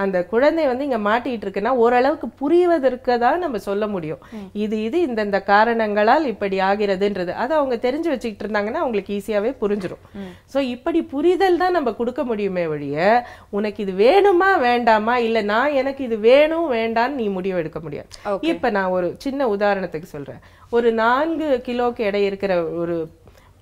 அந்த குழந்தை வந்து இங்க மாட்டிட்டு இருக்குன்னா ஓரளவுக்கு புரிவதற்கு தான் நம்ம சொல்ல முடியும். இது இந்த காரணங்களால் இப்படி ஆகிறதுன்றது அதை அவங்க தெரிஞ்சு வச்சுக்கிட்டு இருந்தாங்கன்னா அவங்களுக்கு ஈஸியாவே புரிஞ்சிடும். சோ இப்படி புரிதல் தான் நம்ம கொடுக்க முடியுமே ஒழிய உனக்கு இது வேணுமா வேண்டாமா இல்ல நான் எனக்கு இது வேணும் வேண்டான்னு நீ முடிவு எடுக்க முடியாது. இப்ப நான் ஒரு சின்ன உதாரணத்துக்கு சொல்றேன். ஒரு 4 கிலோக்கு எடை இருக்கிற ஒரு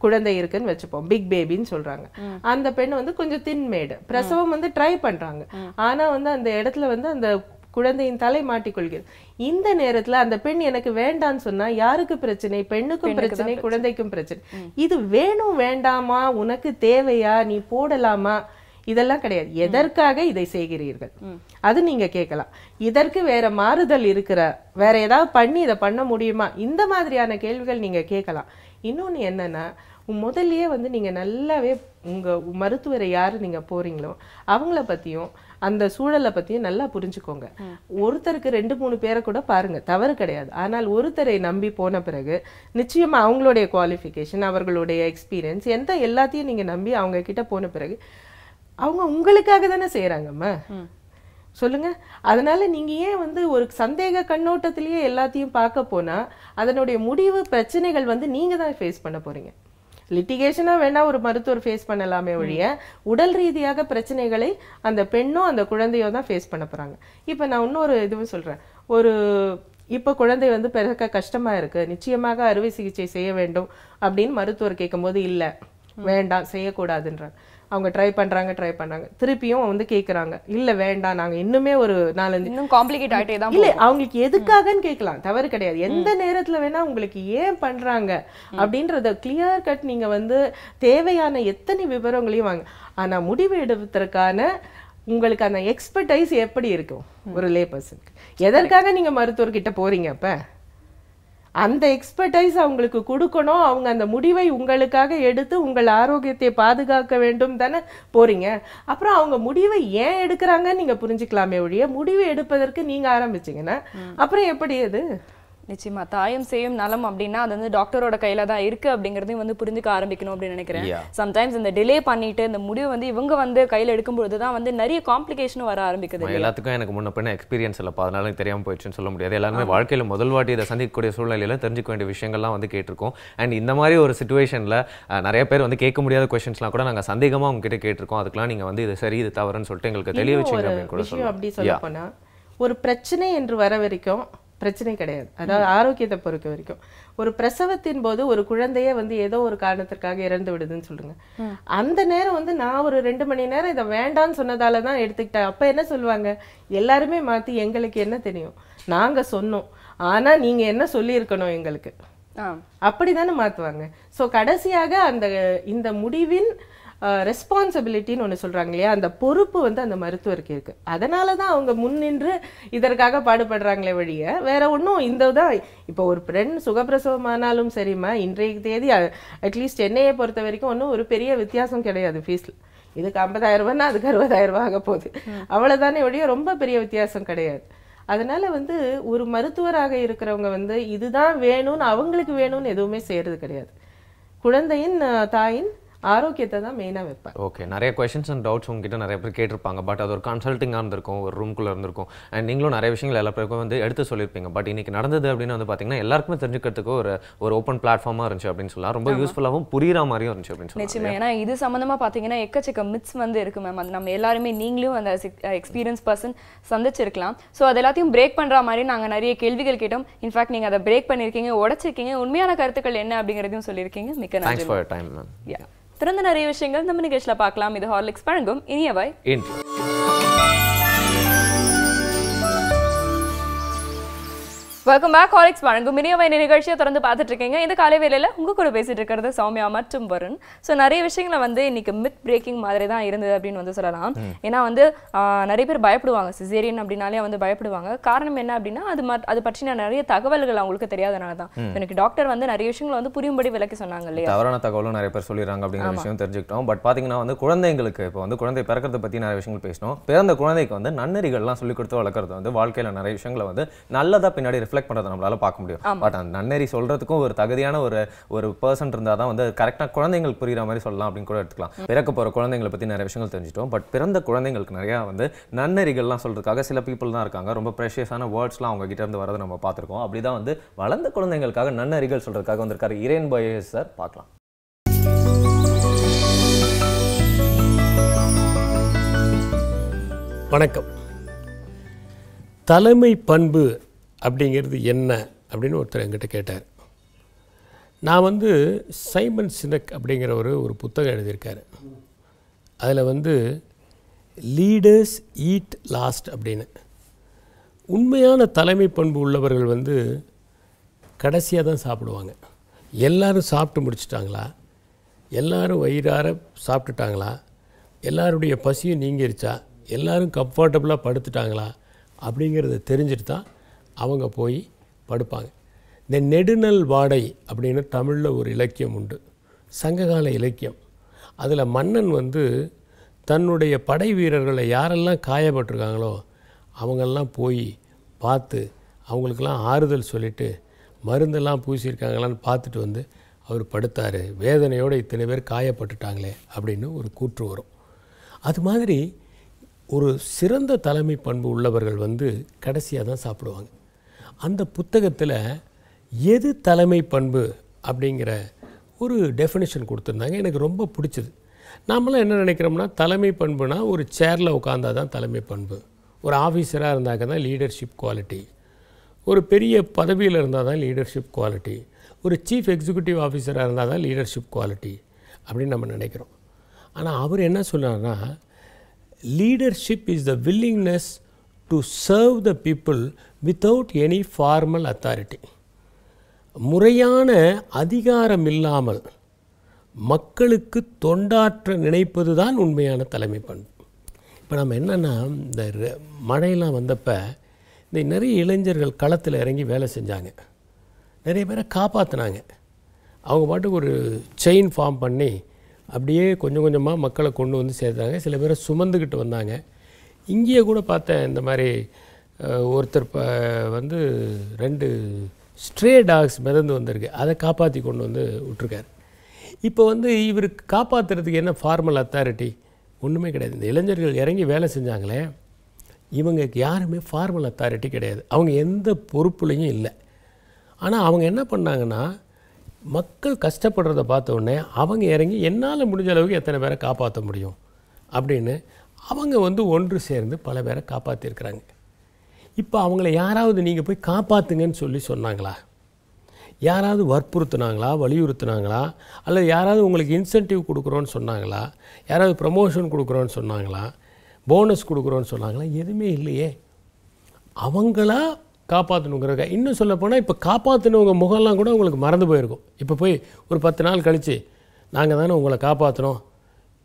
குழந்தை இருக்குன்னு வச்சுப்போம், பிக் பேபின்னு சொல்றாங்க. அந்த பெண் வந்து கொஞ்சம் தின்மேடு, பிரசவம் வந்து ட்ரை பண்றாங்க. ஆனா வந்து அந்த இடத்துல வந்து அந்த குழந்தையின் தலை மாட்டிக்கொள்கிறது. இந்த நேரத்துல அந்த பெண் எனக்கு வேண்டான்னு சொன்னா யாருக்கு பிரச்சனை? பெண்ணுக்கும் பிரச்சனை, குழந்தைக்கும் பிரச்சனை. இது வேணும் வேண்டாமா, உனக்கு தேவையா, நீ போடலாமா, இதெல்லாம் கிடையாது. எதற்காக இதை செய்கிறீர்கள் அது நீங்க கேட்கலாம். இதற்கு வேற மாறுதல் இருக்கிற, வேற ஏதாவது பண்ணி இதை பண்ண முடியுமா, இந்த மாதிரியான கேள்விகள் நீங்க கேட்கலாம். இன்னொன்னு என்னன்னா முதல்லயே வந்து நீங்க நல்லாவே உங்க மருத்துவரை யாரு நீங்க போறீங்களோ அவங்கள பத்தியும் அந்த சூழலை பத்தியும் நல்லா புரிஞ்சுக்கோங்க. ஒருத்தருக்கு 2-3 பேரை கூட பாருங்க, தவறு கிடையாது. ஆனால் ஒருத்தரை நம்பி போன பிறகு நிச்சயமா அவங்களுடைய குவாலிஃபிகேஷன், அவர்களுடைய எக்ஸ்பீரியன்ஸ் எல்லாத்தையும் நீங்க நம்பி அவங்க கிட்ட போன பிறகு அவங்க உங்களுக்காக தானே செய்யறாங்கம்மா, சொல்லுங்க. அதனால நீங்க ஏன் வந்து ஒரு சந்தேக கண்ணோட்டத்திலேயே எல்லாத்தையும் பார்க்க போனா அதனுடைய முடிவு பிரச்சனைகள் வந்து நீங்க தான் ஃபேஸ் பண்ண போறீங்க. லிட்டிகேஷனா வேணா ஒரு மருத்துவர் ஃபேஸ் பண்ணலாமே ஒழிய உடல் ரீதியாக பிரச்சனைகளை அந்த பெண்ணோ அந்த குழந்தையோ தான் ஃபேஸ் பண்ண போறாங்க. இப்போ நான் இன்னொரு இதுவும் சொல்றேன். இப்போ குழந்தை வந்து பிறக்க கஷ்டமா இருக்கு, நிச்சயமாக அறுவை சிகிச்சை செய்ய வேண்டும் அப்படின்னு மருத்துவர் கேட்கும்போது இல்ல வேண்டாம் செய்யக்கூடாதுன்றாங்க. அவங்க ட்ரை பண்றாங்க திருப்பியும் வந்து கேக்குறாங்க இல்ல வேண்டாம் நாங்க இன்னுமே ஒரு 4-5 இன்னும் காம்ப்ளிகேட் ஆயிட்டே தான் இல்ல அவங்களுக்கு எதுக்காகன்னு கேட்கலாம், தவறு கிடையாது. எந்த நேரத்துல வேணா உங்களுக்கு ஏன் பண்றாங்க அப்படின்றத கிளியர் கட் நீங்க வந்து தேவையான எத்தனை விவரங்களையும் வாங்க. ஆனா முடிவு எடுப்பதற்கான உங்களுக்கு அந்த எக்ஸ்பர்டைஸ் எப்படி இருக்கும் ஒரு லே பர்சனுக்கு? எதற்காக நீங்க மருத்துவர்கிட்ட போறீங்க? அப்ப அந்த எக்ஸ்பர்டைஸ் அவங்களுக்கு கொடுக்கணும். அவங்க அந்த முடிவை உங்களுக்காக எடுத்து உங்கள் ஆரோக்கியத்தை பாதுகாக்க வேண்டும் தானே போறீங்க. அப்புறம் அவங்க முடிவை ஏன் எடுக்கிறாங்கன்னு நீங்க புரிஞ்சுக்கலாமே ஒழிய முடிவு எடுப்பதற்கு நீங்க ஆரம்பிச்சீங்கன்னா அப்புறம் எப்படி அது? நிச்சயமா தாயும் செய்யும் நலம் அப்படின்னா அது வந்து டாக்டரோட கையில தான் இருக்கு அப்படிங்கறதையும் வந்து புரிஞ்சுக்க ஆரம்பிக்கணும் அப்படின்னு நினைக்கிறேன். சம்டைம்ஸ் இந்த டிலே பண்ணிட்டு இந்த முடிவு வந்து இவங்க வந்து கையில எடுக்கும்போது தான் வந்து நிறைய காம்ப்ளிகேஷனும் வர ஆரம்பிக்குது. எல்லாத்துக்கும் எனக்கு முன்ன பின்ன எக்ஸ்பீரியன்ஸ் இல்லப்பா, அதனால எனக்கு தெரியாம போயிடுச்சுன்னு சொல்ல முடியாது. எல்லாருமே வாழ்க்கையில முதல் வாட்டி இதை சந்திக்கக்கூடிய சூழ்நிலையில தெரிஞ்சுக்க வேண்டிய விஷயங்கள்லாம் வந்து கேட்டிருக்கோம். அண்ட் இந்த மாதிரி ஒரு சிச்சுவேஷன்ல நிறைய பேர் வந்து கேட்க முடியாத கொஸ்டின்ஸ்லாம் கூட நாங்க சந்தேகமா உங்ககிட்ட கேட்டிருக்கோம். அதுக்கெல்லாம் நீங்க வந்து இது சரி இது தவறுன்னு சொல்லிட்டு எங்களுக்கு தெளிய வச்சீங்க அப்படின்னு கூட சொல்லலாம். அப்படி சொல்ல போனா ஒரு பிரச்சனை என்று வர வரைக்கும் பிரச்சனை கிடையாது. அதாவது ஆரோக்கியத்தை பொறுத்த வரைக்கும் ஒரு பிரசவத்தின் போது ஒரு குழந்தைய வந்து ஏதோ ஒரு காரணத்திற்காக இறந்து விடுதுன்னு சொல்லுங்க. அந்த நேரம் வந்து நான் ஒரு 2 மணி நேரம் இதை வேண்டான்னு சொன்னதால தான் எடுத்துக்கிட்டேன். அப்ப என்ன சொல்லுவாங்க? எல்லாருமே மாத்தி எங்களுக்கு என்ன தெரியும், நாங்க சொன்னோம், ஆனா நீங்க என்ன சொல்லியிருக்கணும் எங்களுக்கு, அப்படிதானே மாத்துவாங்க. ஸோ கடைசியாக இந்த முடிவின் ரெஸ்பான்சிபிலிட்டின்னு ஒன்று சொல்றாங்க இல்லையா, அந்த பொறுப்பு வந்து அந்த மருத்துவருக்கு இருக்கு. அதனால தான் அவங்க முன்னின்று இதற்காக பாடுபடுறாங்களே வழிய வேற ஒன்றும். இந்த தான் இப்போ ஒரு பெண் சுகப்பிரசவமானாலும் சரிம்மா, இன்றைய தேதி அட்லீஸ்ட் சென்னையை பொறுத்த வரைக்கும் ஒன்றும் ஒரு பெரிய வித்தியாசம் கிடையாது ஃபீஸ்ல. இதுக்கு 50,000 ரூபாய்னா அதுக்கு 60,000 ரூபாய் ஆக போகுது, அவ்வளோதானே ஒழிய ரொம்ப பெரிய வித்தியாசம் கிடையாது. அதனால வந்து ஒரு மருத்துவராக இருக்கிறவங்க வந்து இதுதான் வேணும்னு அவங்களுக்கு வேணும்னு எதுவுமே செய்யறது கிடையாது. குழந்தையின் தாயின் ஆரோக்கியத்தை தான் மெயினாக வைப்பேன். ஓகே, நிறைய கொஸ்டின்ஸ் அண்ட் டவுட்ஸ் உங்ககிட்ட நிறைய பேர் கேட்டிருப்பாங்க. பட் அது ஒரு கன்சல்ட்டிங்காக இருந்திருக்கும், ஒரு ரூம்குள்ளே இருந்திருக்கும். அண்ட் நீங்களும் நிறைய விஷயங்கள் எல்லா பேருக்கும் வந்து எடுத்து சொல்லியிருப்பீங்க. பட் இன்னைக்கு நடந்தது அப்படின்னு வந்து பார்த்தீங்கன்னா எல்லாருக்குமே தெரிஞ்சுக்கிறதுக்கு ஒரு ஓப்பன் பிளாட்ஃபார்மாக இருந்துச்சு அப்படின்னு சொல்லலாம். ரொம்ப யூஸ்ஃபுல்லாகவும் புரியுற மாதிரியும் இருந்துச்சு அப்படின்னு சொல்லலாம். நிச்சயமா. ஏன்னா இது சம்மந்தமாக பார்த்தீங்கன்னா எக்கச்சக்க மித்ஸ் வந்து இருக்கு மேம். அது நம்ம எல்லாருமே நீங்களும் அந்த எக்ஸ்பீரியன்ஸ் பர்சன் சந்திச்சிருக்கலாம். ஸோ அது எல்லாத்தையும் பிரேக் பண்ணுற மாதிரி நாங்கள் நிறைய கேள்விகள் கேட்டோம். இன்ஃபேக்ட் நீங்கள் அதை பிரேக் பண்ணியிருக்கீங்க, உடைச்சிருக்கீங்க, உண்மையான கருத்துக்கள் என்ன அப்படிங்கிறதையும் சொல்லியிருக்கீங்க. மிக்க நன்றி. Thanks for your time ma'am. திறந்த நிறைய விஷயங்கள் நம்ம நிகழ்ச்சியில பார்க்கலாம். இது ஹார்லிக்ஸ் வழங்கும் இனியவை இன்று. Welcome back. ஹார்லிக்ஸ் வழங்கும் இனியவை நிகழ்ச்சியை தொடர்ந்து பார்த்துட்டு இருக்கீங்க. இந்த காலை வேளையில உங்க கூட பேசிட்டு இருக்கிறது சௌமியா மற்றும் வருண். ஸோ நிறைய விஷயங்களை வந்து இன்னைக்கு மித் பிரேக்கிங் மாதிரி தான் இருந்தது அப்படின்னு வந்து சொல்லலாம். ஏன்னா வந்து நிறைய பேர் பயப்படுவாங்க, சிசேரியன் அப்படின்னாலே வந்து பயப்படுவாங்க. காரணம் என்ன அப்படின்னா அது பற்றின நிறைய தகவல்கள் அவங்களுக்கு தெரியாதனால தான். எனக்கு டாக்டர் வந்து நிறைய விஷயங்களை வந்து புரியும்படி விளக்கி சொன்னாங்க இல்லையா. தவறான தகவலும் நிறைய பேர் சொல்லிடுறாங்க அப்படிங்கிற விஷயம் தெரிஞ்சுக்கிட்டோம். பட் பாத்தீங்கன்னா வந்து குழந்தைங்களுக்கு இப்போ வந்து குழந்தை பிறக்கிறத பத்தி நிறைய விஷயங்கள் பேசணும். பிறந்த குழந்தைக்கு வந்து நன்னெறிகள்லாம் சொல்லிக் கொடுத்து வளர்க்கறது வந்து வாழ்க்கையில நிறைய விஷயங்களை வந்து நல்லதா பின்னாடி ரிஃப்ளெக்ட் பண்றதை நம்மளால பார்க்க முடியும். பட் அந்த நன்னெறி சொல்றதுக்கும் ஒரு தகுதியான ஒரு பர்சன் இருந்தால் தான் வந்து கரெக்டாக குழந்தைங்களுக்கு புரியுற மாதிரி சொல்லலாம் அப்படின்னு கூட எடுத்துக்கலாம். பிறக்க போகிற குழந்தைங்களை பற்றி நிறைய விஷயங்கள் தெரிஞ்சிட்டோம். பட் பிறந்த குழந்தைங்களுக்கு நிறையா வந்து நன்னெறிகள்லாம் சொல்றதுக்காக சில பீப்புள் தான் இருக்காங்க. ரொம்ப ப்ரெஷியஸான வேர்ட்ஸ்லாம் அவங்க கிட்ட இருந்து வரதை நம்ம பார்த்துருக்கோம். அப்படிதான் வந்து வளர்ந்த குழந்தைங்களுக்காக நன்னெறிகள் சொல்றதுக்காக வந்திருக்காரு இரேன் பயோஸ் சார். பார்க்கலாம். வணக்கம். தலைமை பண்பு அப்படிங்கிறது என்ன அப்படின்னு ஒருத்தர் என்கிட்ட கேட்டார். நான் வந்து சைமன் சினக் அப்படிங்கிற ஒரு புத்தகம் எழுதியிருக்காரு. அதில் வந்து லீடர்ஸ் ஈட் லாஸ்ட் அப்படின்னு, உண்மையான தலைமை பண்பு உள்ளவர்கள் வந்து கடைசியாக தான் சாப்பிடுவாங்க. எல்லோரும் சாப்பிட்டு முடிச்சிட்டாங்களா, எல்லோரும் வயிறார சாப்பிட்டுட்டாங்களா, எல்லாருடைய பசியும் நீங்கிருச்சா, எல்லோரும் கம்ஃபர்டபுளாக படுத்துட்டாங்களா அப்படிங்கிறத தெரிஞ்சுட்டு தான் அவங்க போய் படுப்பாங்க. இந்த நெடுநல் வாடை அப்படின்னு தமிழில் ஒரு இலக்கியம் உண்டு, சங்ககால இலக்கியம். அதில் மன்னன் வந்து தன்னுடைய படை வீரர்களை யாரெல்லாம் காயப்பட்டிருக்காங்களோ அவங்கெல்லாம் போய் பார்த்து அவங்களுக்கெல்லாம் ஆறுதல் சொல்லிவிட்டு மருந்தெல்லாம் பூசியிருக்காங்களான்னு பார்த்துட்டு வந்து அவர் படுத்தார். வேதனையோடு இத்தனை பேர் காயப்பட்டுட்டாங்களே அப்படின்னு ஒரு கூற்று வரும். அது மாதிரி ஒரு சிறந்த தலைமை பண்பு உள்ளவர்கள் வந்து கடைசியாக தான் சாப்பிடுவாங்க. அந்த புத்தகத்தில் எது தலைமை பண்பு அப்படிங்கிற ஒரு டெஃபினேஷன் கொடுத்துருந்தாங்க. எனக்கு ரொம்ப பிடிச்சது. நாமெல்லாம் என்ன நினைக்கிறோம்னா, தலைமை பண்புனா ஒரு சேரில் உட்காந்தா தான் தலைமை பண்பு, ஒரு ஆஃபீஸராக இருந்தாக்க தான் லீடர்ஷிப் குவாலிட்டி, ஒரு பெரிய பதவியில் இருந்தால் தான் லீடர்ஷிப் குவாலிட்டி, ஒரு சீஃப் எக்ஸிக்யூட்டிவ் ஆஃபீஸராக இருந்தால் தான் லீடர்ஷிப் குவாலிட்டி அப்படின்னு நம்ம நினைக்கிறோம். ஆனால் அவர் என்ன சொன்னார்னா, leadership is the willingness to serve the people without any formal authority. முறையான அதிகாரம் இல்லாமல் மக்களுக்கு தொண்டாற்ற நினைப்பது தான் உண்மையான தலைமை பண்பு. இப்போ நம்ம என்னென்னா, இந்த மழையெல்லாம் வந்தப்போ இந்த நிறைய இளைஞர்கள் களத்தில் இறங்கி வேலை செஞ்சாங்க, நிறைய பேரை காப்பாற்றினாங்க. அவங்க பாட்டுக்கு ஒரு செயின் ஃபார்ம் பண்ணி அப்படியே கொஞ்சம் கொஞ்சமாக மக்களை கொண்டு வந்து சேர்த்தாங்க. சில பேரை சுமந்துக்கிட்டு வந்தாங்க. இங்கேயே கூட பார்த்தேன், இந்த மாதிரி ஒருத்தர் வந்து 2 ஸ்ட்ரே டாக்ஸ் மிதந்து வந்திருக்கு, அதை காப்பாற்றி கொண்டு வந்து விட்டுருக்காரு. இப்போ வந்து இவருக்கு காப்பாற்றுறதுக்கு என்ன ஃபார்மல் அத்தாரிட்டி? ஒன்றுமே கிடையாது. இந்த இளைஞர்கள் இறங்கி வேலை செஞ்சாங்களே, இவங்க யாருமே ஃபார்மல் அத்தாரிட்டி கிடையாது, அவங்க எந்த பொறுப்புலையும் இல்லை. ஆனால் அவங்க என்ன பண்ணாங்கன்னா, மக்கள் கஷ்டப்படுறத பார்த்த உடனே அவங்க இறங்கி என்னால் முடிஞ்ச அளவுக்கு எத்தனை பேரை காப்பாற்ற முடியும் அப்படின்னு அவங்க வந்து ஒன்று சேர்ந்து பல பேரை காப்பாற்றிருக்கிறாங்க. இப்போ அவங்கள யாராவது நீங்கள் போய் காப்பாற்றுங்கன்னு சொல்லி சொன்னாங்களா? யாராவது வற்புறுத்துனாங்களா, வலியுறுத்துனாங்களா? அல்லது யாராவது உங்களுக்கு இன்சென்டிவ் கொடுக்குறோன்னு சொன்னாங்களா? யாராவது ப்ரமோஷன் கொடுக்குறோன்னு சொன்னாங்களா? போனஸ் கொடுக்குறோன்னு சொன்னாங்களா? எதுவுமே இல்லையே. அவங்களா காப்பாற்றணுங்கிறக்க. இன்னும் சொல்ல போனால், இப்போ காப்பாற்றினவங்க முகம்லாம் கூட உங்களுக்கு மறந்து போயிருக்கும். இப்போ போய் ஒரு 10 நாள் கழித்து நாங்கள் தானே உங்களை காப்பாற்றினோம்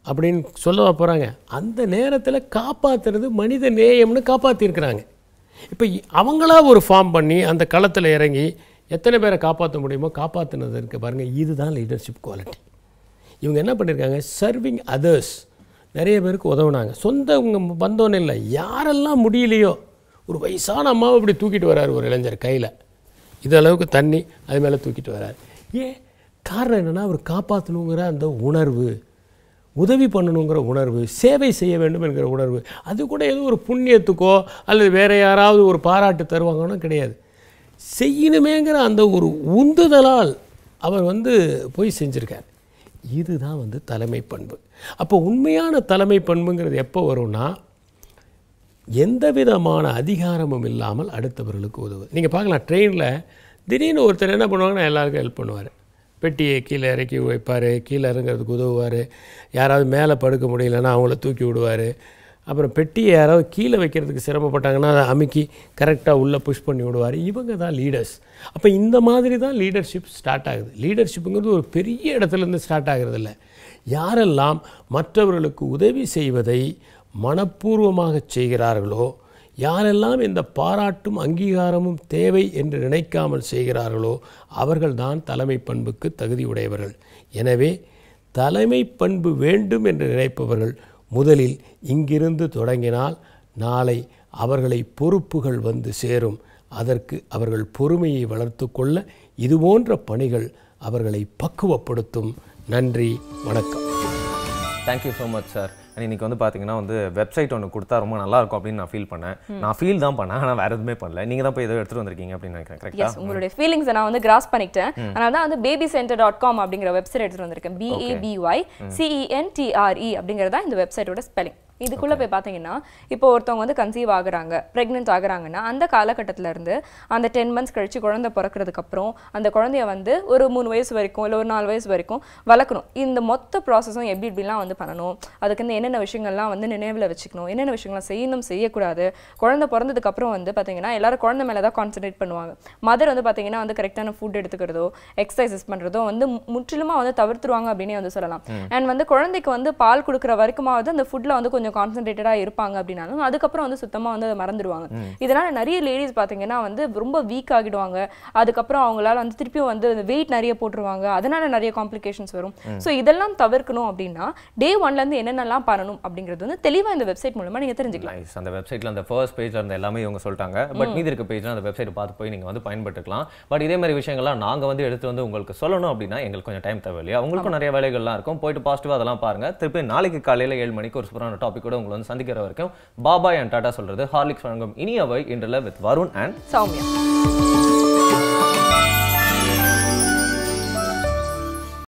அப்படின்னு சொல்ல போகிறாங்க. அந்த நேரத்தில் காப்பாற்றுறது மனித நேயம்னு காப்பாற்றிருக்கிறாங்க. இப்போ அவங்களா ஒரு ஃபார்ம் பண்ணி அந்த களத்தில் இறங்கி எத்தனை பேரை காப்பாற்ற முடியுமோ காப்பாற்றினது இருக்க பாருங்கள். இதுதான் லீடர்ஷிப் குவாலிட்டி. இவங்க என்ன பண்ணியிருக்காங்க, சர்விங் அதர்ஸ். நிறைய பேருக்கு உதவுனாங்க. சொந்தவங்க வந்தோன்னு இல்லை, யாரெல்லாம் முடியலையோ, ஒரு வயசான அம்மாவை இப்படி தூக்கிட்டு வர்றாரு ஒரு இளைஞர் கையில், இது அளவுக்கு தண்ணி அது மேலே தூக்கிட்டு வர்றாரு. ஏன் காரணம் என்னென்னா, அவர் காப்பாற்றணுங்கிற அந்த உணர்வு, உதவி பண்ணணுங்கிற உணர்வு, சேவை செய்ய வேண்டும் என்கிற உணர்வு. அது கூட ஏதோ ஒரு புண்ணியத்துக்கோ அல்லது வேறு யாராவது ஒரு பாராட்டு தருவாங்கன்னா கிடையாது, செய்யணுமேங்கிற அந்த ஒரு உந்துதலால் அவர் வந்து போய் செஞ்சுருக்கார். இதுதான் வந்து தலைமை பண்பு. அப்போ உண்மையான தலைமை பண்புங்கிறது எப்போ வரும்னா, எந்த விதமான அதிகாரமும் இல்லாமல் அடுத்தவர்களுக்கு உதவுது. நீங்கள் பார்க்கலாம், ட்ரெயினில் திடீர்னு ஒருத்தர் என்ன பண்ணுவாங்கன்னா, எல்லாருக்கும் ஹெல்ப் பண்ணுவார். பெட்டியை கீழே இறக்கி வைப்பார், கீழே இறங்கிறதுக்கு உதவுவார். யாராவது மேலே படுக்க முடியலன்னா அவங்கள தூக்கி விடுவார். அப்புறம் பெட்டியை யாராவது கீழே வைக்கிறதுக்கு சிரமப்பட்டாங்கன்னா அதை அமுக்கி கரெக்டாக உள்ளே புஷ் பண்ணி விடுவார். இவங்க தான் லீடர்ஸ். அப்போ இந்த மாதிரி தான் லீடர்ஷிப் ஸ்டார்ட் ஆகுது. லீடர்ஷிப்புங்கிறது ஒரு பெரிய இடத்துலேருந்து ஸ்டார்ட் ஆகிறது இல்லை. யாரெல்லாம் மற்றவர்களுக்கு உதவி செய்வதை மனப்பூர்வமாக செய்கிறார்களோ, யாரெல்லாம் இந்த பாராட்டும் அங்கீகாரமும் தேவை என்று நினைக்காமல் செய்கிறார்களோ, அவர்கள்தான் தலைமை பண்புக்கு தகுதியுடையவர்கள். எனவே தலைமை பண்பு வேண்டும் என்று நினைப்பவர்கள் முதலில் இங்கிருந்து தொடங்கினால் நாளை அவர்களை பொறுப்புகள் வந்து சேரும். அதற்கு அவர்கள் பொறுமையை வளர்த்து கொள்ள இதுபோன்ற பணிகள் அவர்களை பக்குவப்படுத்தும். நன்றி, வணக்கம். Thank you so much sir. இன்னைக்கு வந்து பார்த்தீங்கன்னா வந்து வெப்சைட் ஒன்று கொடுத்தா ரொம்ப நல்லா இருக்கும் அப்படின்னு நான் ஃபீல் பண்ணேன். நான் ஃபீல் தான் பண்ணேன், ஆனால் வேறு எதுவுமே பண்ணல. நீங்கள் தான் போய் ஏதோ எடுத்துகிட்டு வந்திருக்கீங்க அப்படின்னு நினைக்கிறேன். கரெக்டாக உங்களுடைய ஃபீலிங்ஸை நான் வந்து கிராஸ் பண்ணிக்கிட்டேன். அதனால தான் வந்து babycenter.com அப்படிங்கிற வெப்சைட் எடுத்துகிட்டு வந்திருக்கேன். BABYCENTRE அப்படிங்கிறது தான் இந்த வெப்சைட்டோட ஸ்பெல்லிங். இதுக்குள்ளே போய் பார்த்தீங்கன்னா, இப்போ ஒருத்தவங்க வந்து கன்சீவ் ஆகுறாங்க, ப்ரெக்னென்ட் ஆகுறாங்கன்னா, அந்த காலகட்டத்தில் இருந்து அந்த 10 மந்த்ஸ் கழிச்சு குழந்தை பிறக்கிறதுக்கப்புறம் அந்த குழந்தைய வந்து ஒரு 3 வயசு வரைக்கும் இல்லை ஒரு 4 வயசு வரைக்கும் வளர்க்கணும். இந்த மொத்த ப்ராசஸும் எப்படிலாம் வந்து பண்ணணும், அதுக்கு வந்து என்னென்ன விஷயங்கள்லாம் வந்து நினைவில் வச்சுக்கணும், என்னென்ன விஷயங்கள்லாம் செய்யணும் செய்யக்கூடாது. குழந்தை பிறந்ததுக்கப்புறம் வந்து பார்த்தீங்கன்னா எல்லாரும் குழந்தை மேலே தான் கான்சன்ட்ரேட் பண்ணுவாங்க. மதர் வந்து பார்த்தீங்கன்னா வந்து கரெக்டான ஃபுட் எடுத்துக்கிறதோ எக்ஸசைசஸ் பண்ணுறதோ வந்து முற்றிலுமாக வந்து தவிர்த்துருவாங்க அப்படின்னே வந்து சொல்லலாம். அண்ட் வந்து குழந்தைக்கு வந்து பால் கொடுக்குற வரைக்குமாவது அந்த ஃபுட்டில் வந்து கொஞ்சம் கான்சென்ட்ரேட்டடாக இருப்பாங்க அப்படின்னாலும் அதுக்கப்புறம் வந்து சுத்தமாக வந்து அதை மறந்துடுவாங்க. இதனால நிறைய லேடிஸ் பார்த்தீங்கன்னா வந்து ரொம்ப வீக் ஆகிடுவாங்க. அதுக்கப்புறம் அவங்களால வந்து திருப்பியும் வந்து வெயிட் நிறைய போட்டுருவாங்க. அதனால நிறைய காம்ப்ளிகேஷன்ஸ் வரும். ஸோ இதெல்லாம் தவிர்க்கணும் அப்படின்னா டே 1லேருந்து என்னென்னலாம் பண்ணணும் அப்படிங்கிறது வந்து தெளிவாக இந்த வெப்சைட் மூலமாக நீங்கள் தெரிஞ்சுக்கலாம். அந்த வெப்சைட்டில் அந்த ஃபர்ஸ்ட் பேஜில் இருந்த எல்லாமே இவங்க சொல்லிட்டாங்க. பட் மீதி இருக்க பேஜில் அந்த வெப்சைட் பார்த்து போய் நீங்கள் வந்து பயன்பட்டுக்கலாம். பட் இதே மாதிரி விஷயங்கள்லாம் நாங்கள் வந்து எடுத்து வந்து உங்களுக்கு சொல்லணும் அப்படின்னா எங்களுக்கு கொஞ்சம் டைம் தேவை இல்லையா? உங்களுக்கும் நிறைய வேலைகள்லாம் இருக்கும். போயிட்டு பாசிட்டிவாக அதெல்லாம் பாருங்கள். திருப்பி நாளைக்கு காலையில் 7 மணிக்கு ஒரு சூப்பரான டாபிக் கூட உங்களை வந்து சந்திக்கிற வரைக்கும் பாபாய் அண்ட் டாடா சொல்றது. ஹார்லிக்ஸ் வழங்கும் இனியவை இன்றில் வித் வருண் அண்ட் சௌமியா.